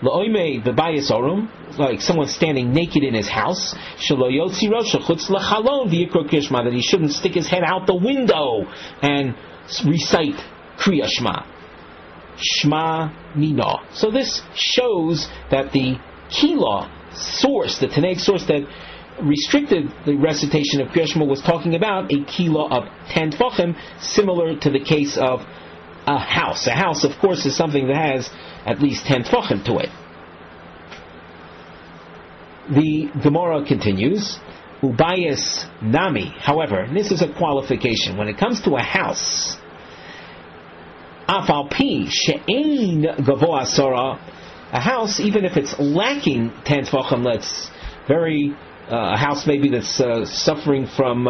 Like someone standing naked in his house, that he shouldn't stick his head out the window and recite Kriya Shema. Shema Nina. So this shows that the Kila source, the Tanaic source that restricted the recitation of Kriya Shema, was talking about a Kila of 10 tefachim, similar to the case of a house. A house, of course, is something that has at least 10 tefachim to it. The Gemara continues, Ubayas Nami. However, and this is a qualification, when it comes to a house, Afal Pi She'ein Gavoa Sora, a house, even if it's lacking 10 tefachim, a house maybe that's suffering from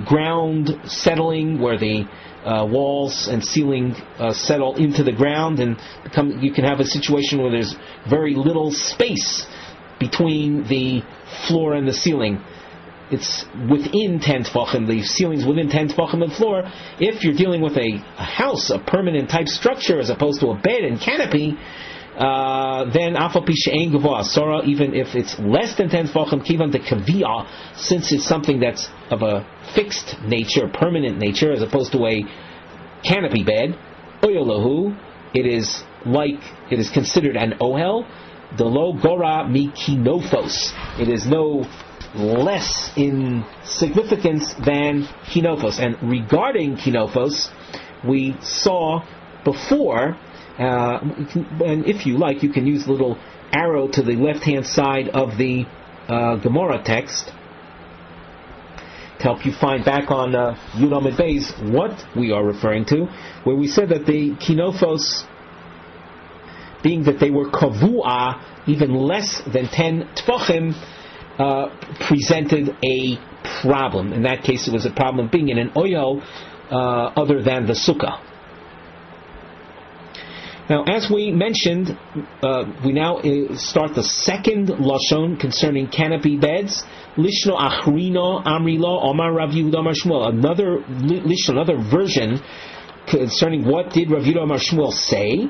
ground settling, where the walls and ceiling settle into the ground, and you can have a situation where there's very little space between the floor and the ceiling. It's within 10 tefachim, the ceiling's within 10 tefachim of the floor. If you're dealing with a house, a permanent type structure, as opposed to a bed and canopy, then afal pi she'ein gavoa sora, even if it's less than 10 tefachim, kivan de kavia, since it's something that's of a fixed nature, permanent nature, as opposed to a canopy bed, oyolahu, it is considered an ohel, the lo gora mi kinofos. It is no less in significance than kinofos. And regarding kinofos, we saw before, and if you like, you can use little arrow to the left-hand side of the Gemara text to help you find back on Yud Amud Beis what we are referring to, where we said that the kinofos, being that they were kavua, even less than 10 tfachim, presented a problem. In that case, it was a problem of being in an oyel other than the sukkah. Now, as we mentioned, we now start the second lashon concerning canopy beds. Lishno achrino amrilo omar Rav Yehuda Amar Shmuel. Another lishno, another version concerning what did Rav Yehuda Amar Shmuel say.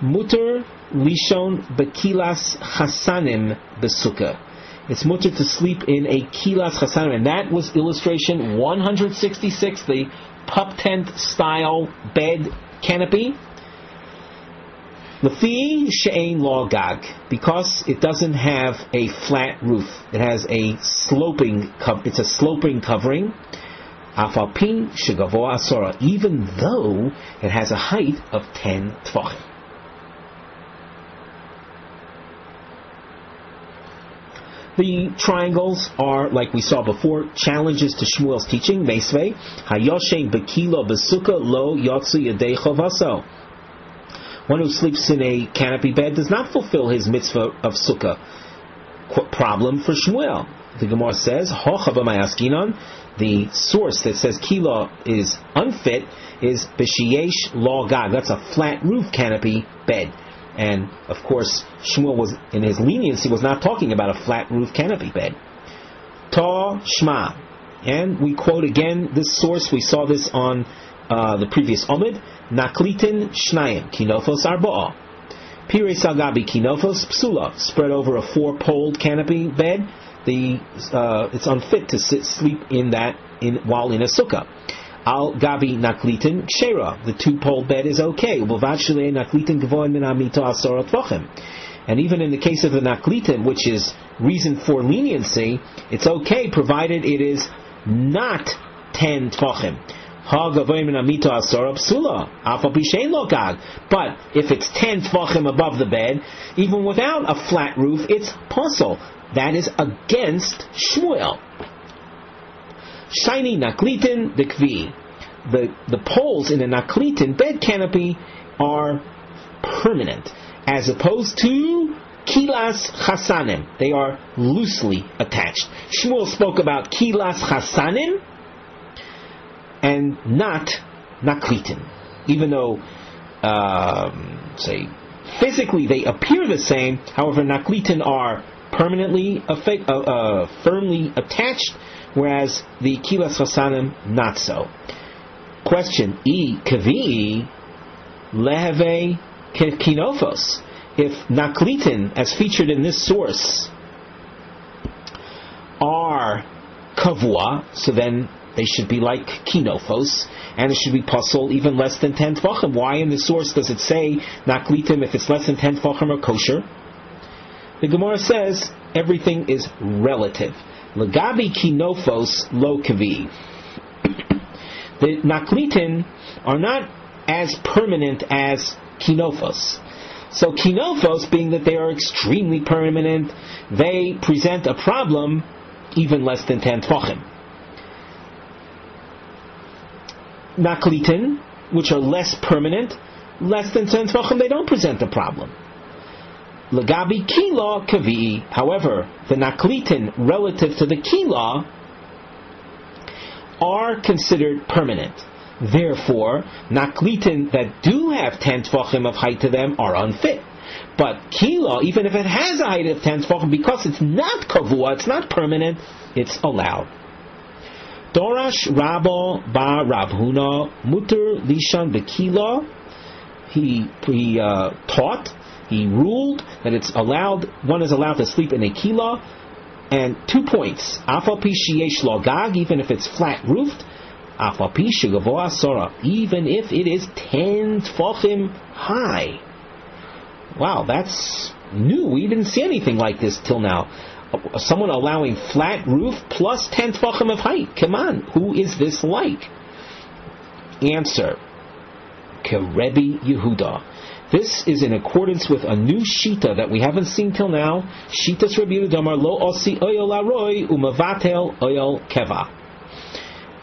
Muter lishon bekilas chasanim besukkah. It's mutter to sleep in a kilas chasanim, and that was illustration 166, the pup tent style bed canopy. Lefi she'ein lo gag, because it doesn't have a flat roof. It has a sloping. It's a sloping covering. Afal pi shegavoa asora, even though it has a height of 10 tfachim. The triangles are, like we saw before, challenges to Shmuel's teaching. Meisvei hayoshen bekilo besukkah lo yotzu yadei chovaso. One who sleeps in a canopy bed does not fulfill his mitzvah of sukkah. Problem for Shmuel. The Gemara says, Hocha b'mayaskinon, the source that says kilo is unfit is b'shiyesh lo gag. That's a flat roof canopy bed. And, of course, Shmuel was, in his leniency, was not talking about a flat roof canopy bed. Ta shma. And we quote again this source. We saw this on the previous Omid. Naklitin shnayim, kinofos arba'a. Pire salgabi kinofos psula. Spread over a 4-poled canopy bed. It's unfit to sleep in that while in a sukkah. Al gabi naklitin kshera. The 2-poled bed is okay. Naklitin gavoin min amito asora tvachim. And even in the case of the naklitin, which is reason for leniency, it's okay provided it is not 10 tvachim. But if it's 10 tvachim above the bed, even without a flat roof, it's puzzle. That is against Shmuel. Shiny naklitin dekvi. The poles in a naklitin bed canopy are permanent, as opposed to kilas chasanim. They are loosely attached. Shmuel spoke about kilas chasanim and not naklitin, even though, say, physically they appear the same. However, naklitin are permanently, firmly attached, whereas the kilas chasanim not so. Question: kavi leheve kinofos. If naklitin, as featured in this source, are kavua, so then they should be like kinofos, and it should be puzzle even less than 10 tvachim. Why in the source does it say naklitim if it's less than 10 tvachim are kosher? The Gemara says everything is relative. Lagabi kinofos lo kavi. The naklitin are not as permanent as kinofos. So kinofos, being that they are extremely permanent, they present a problem even less than 10 tvachim. Naklitin, which are less permanent, less than 10 tvachim, they don't present a problem. Lagabi kila kavi. However, the naklitin relative to the kila are considered permanent. Therefore, naklitin that do have 10 tvachim of height to them are unfit. But kila, even if it has a height of 10 tvachim, because it's not kavua, it's not permanent, it's allowed. Dorash Rabba Ba Rabhuna Mutter Lishan Bekila. He taught, he ruled that it's allowed, one is allowed to sleep in a kila, and 2 points. Afal pi sheyesh lo gag, even if it's flat roofed. Afal pi shegavoa asora, even if it is 10 tfachim high. Wow, that's new. We didn't see anything like this till now. Someone allowing flat roof plus 10 tfachim of height. Come on, who is this like? Answer: Kerebi Yehuda. This is in accordance with a new shita that we haven't seen till now. Shitas Rabbi Yehuda Damar lo osi oyel aroi umavatel oyel keva.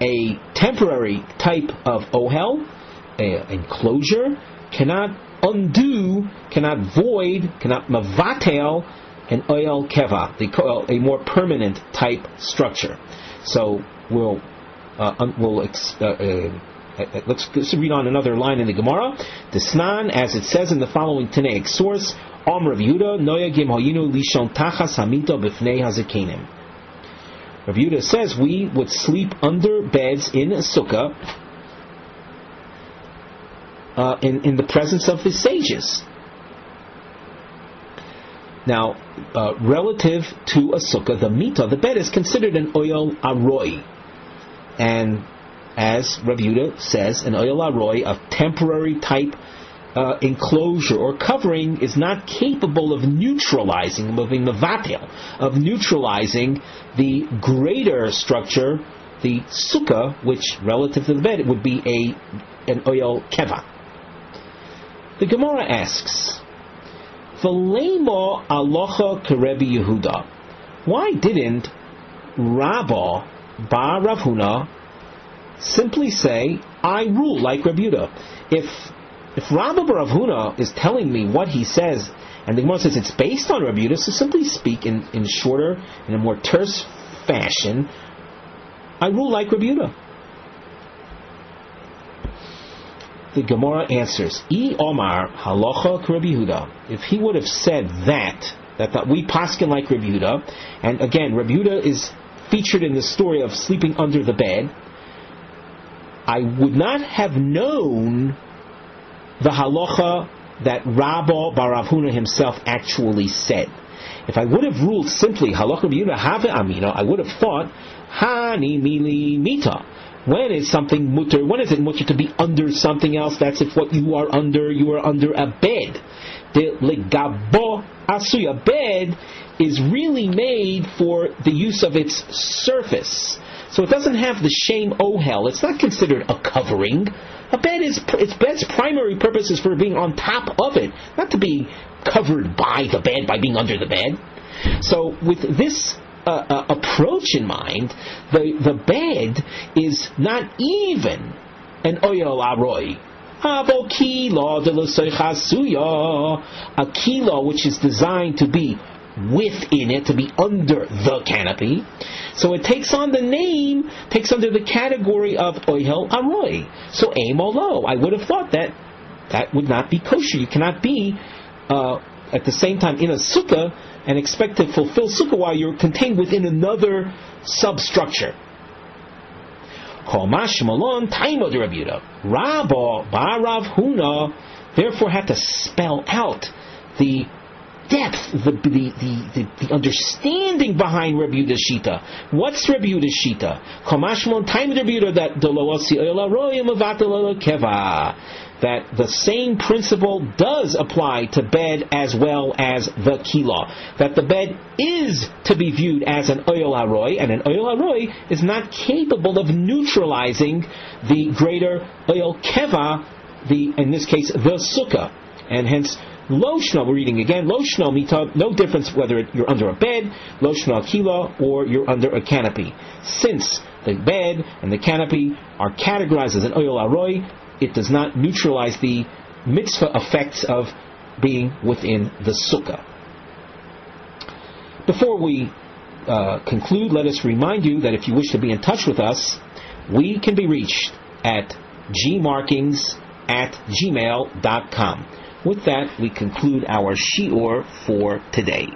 A temporary type of ohel, enclosure, cannot undo, cannot void, cannot mavatel an oyel keva, a more permanent type structure. So let's read on another line in the Gemara. The Snan, as it says in the following Tanaic source, Amr Rav Yehuda noyagim hayinu lishon tachas hamita b'fnei hazakenim. Rav Yehuda says we would sleep under beds in a sukkah in the presence of the sages. Now, relative to a sukkah, the mita, the bed, is considered an oyel aroi, and as Rav Yehuda says, an oyel aroi, a temporary type enclosure or covering, is not capable of neutralizing, of neutralizing the greater structure, the sukkah, which relative to the bed would be an oyel keva. The Gemara asks, V'leimo alocha kerebi Yehuda. Why didn't Rabba bar Rav Huna simply say, I rule like Rabbi Yehuda? If Rabba bar Rav Huna is telling me what he says, and the Gemara says it's based on Rabbi Yehuda, so simply speak in shorter, in a more terse fashion, I rule like Rabbi Yehuda. The Gemara answers, I Omar halacha k'Rabbi Yehuda. If he would have said that we paskin like Rabbi Yehuda, and again, Rabbi Yehuda is featured in the story of sleeping under the bed, I would not have known the halacha that Rabba bar Rav Huna himself actually said. If I would have ruled simply halacha Rabbi Yehuda have amina, I would have thought hani mili mita. When is something mutter? When is it mutter to be under something else? That's if what you are under a bed. The legabo asuya bed is really made for the use of its surface. So it doesn't have the shame ohel. It's not considered a covering. A bed its bed's primary purpose is for being on top of it, not to be covered by the bed, by being under the bed. So with this approach in mind, the bed is not even an oyel aroi. A kilo, which is designed to be within it, to be under the canopy. So it takes on the name, takes under the category of oyel aroi. So aim olo, I would have thought that would not be kosher. You cannot be at the same time in a sukkah and expect to fulfill sukkah while you're contained within another substructure. Rabba bar Rav Huna therefore had to spell out the depth, the understanding behind Rabbi Yehuda's shita. What's Rabbi Yehuda's shita? That the same principle does apply to bed as well as the kila. That the bed is to be viewed as an oyel aroi, and an oyel aroi is not capable of neutralizing the greater oyel keva, in this case, the sukkah. And hence, lo shna, we're reading again, lo shna mita, no difference whether you're under a bed, lo shna kila, or you're under a canopy. Since the bed and the canopy are categorized as an oyel aroi, it does not neutralize the mitzvah effects of being within the sukkah. Before we conclude, let us remind you that if you wish to be in touch with us, we can be reached at gmarkings@gmail.com. With that, we conclude our shiur for today.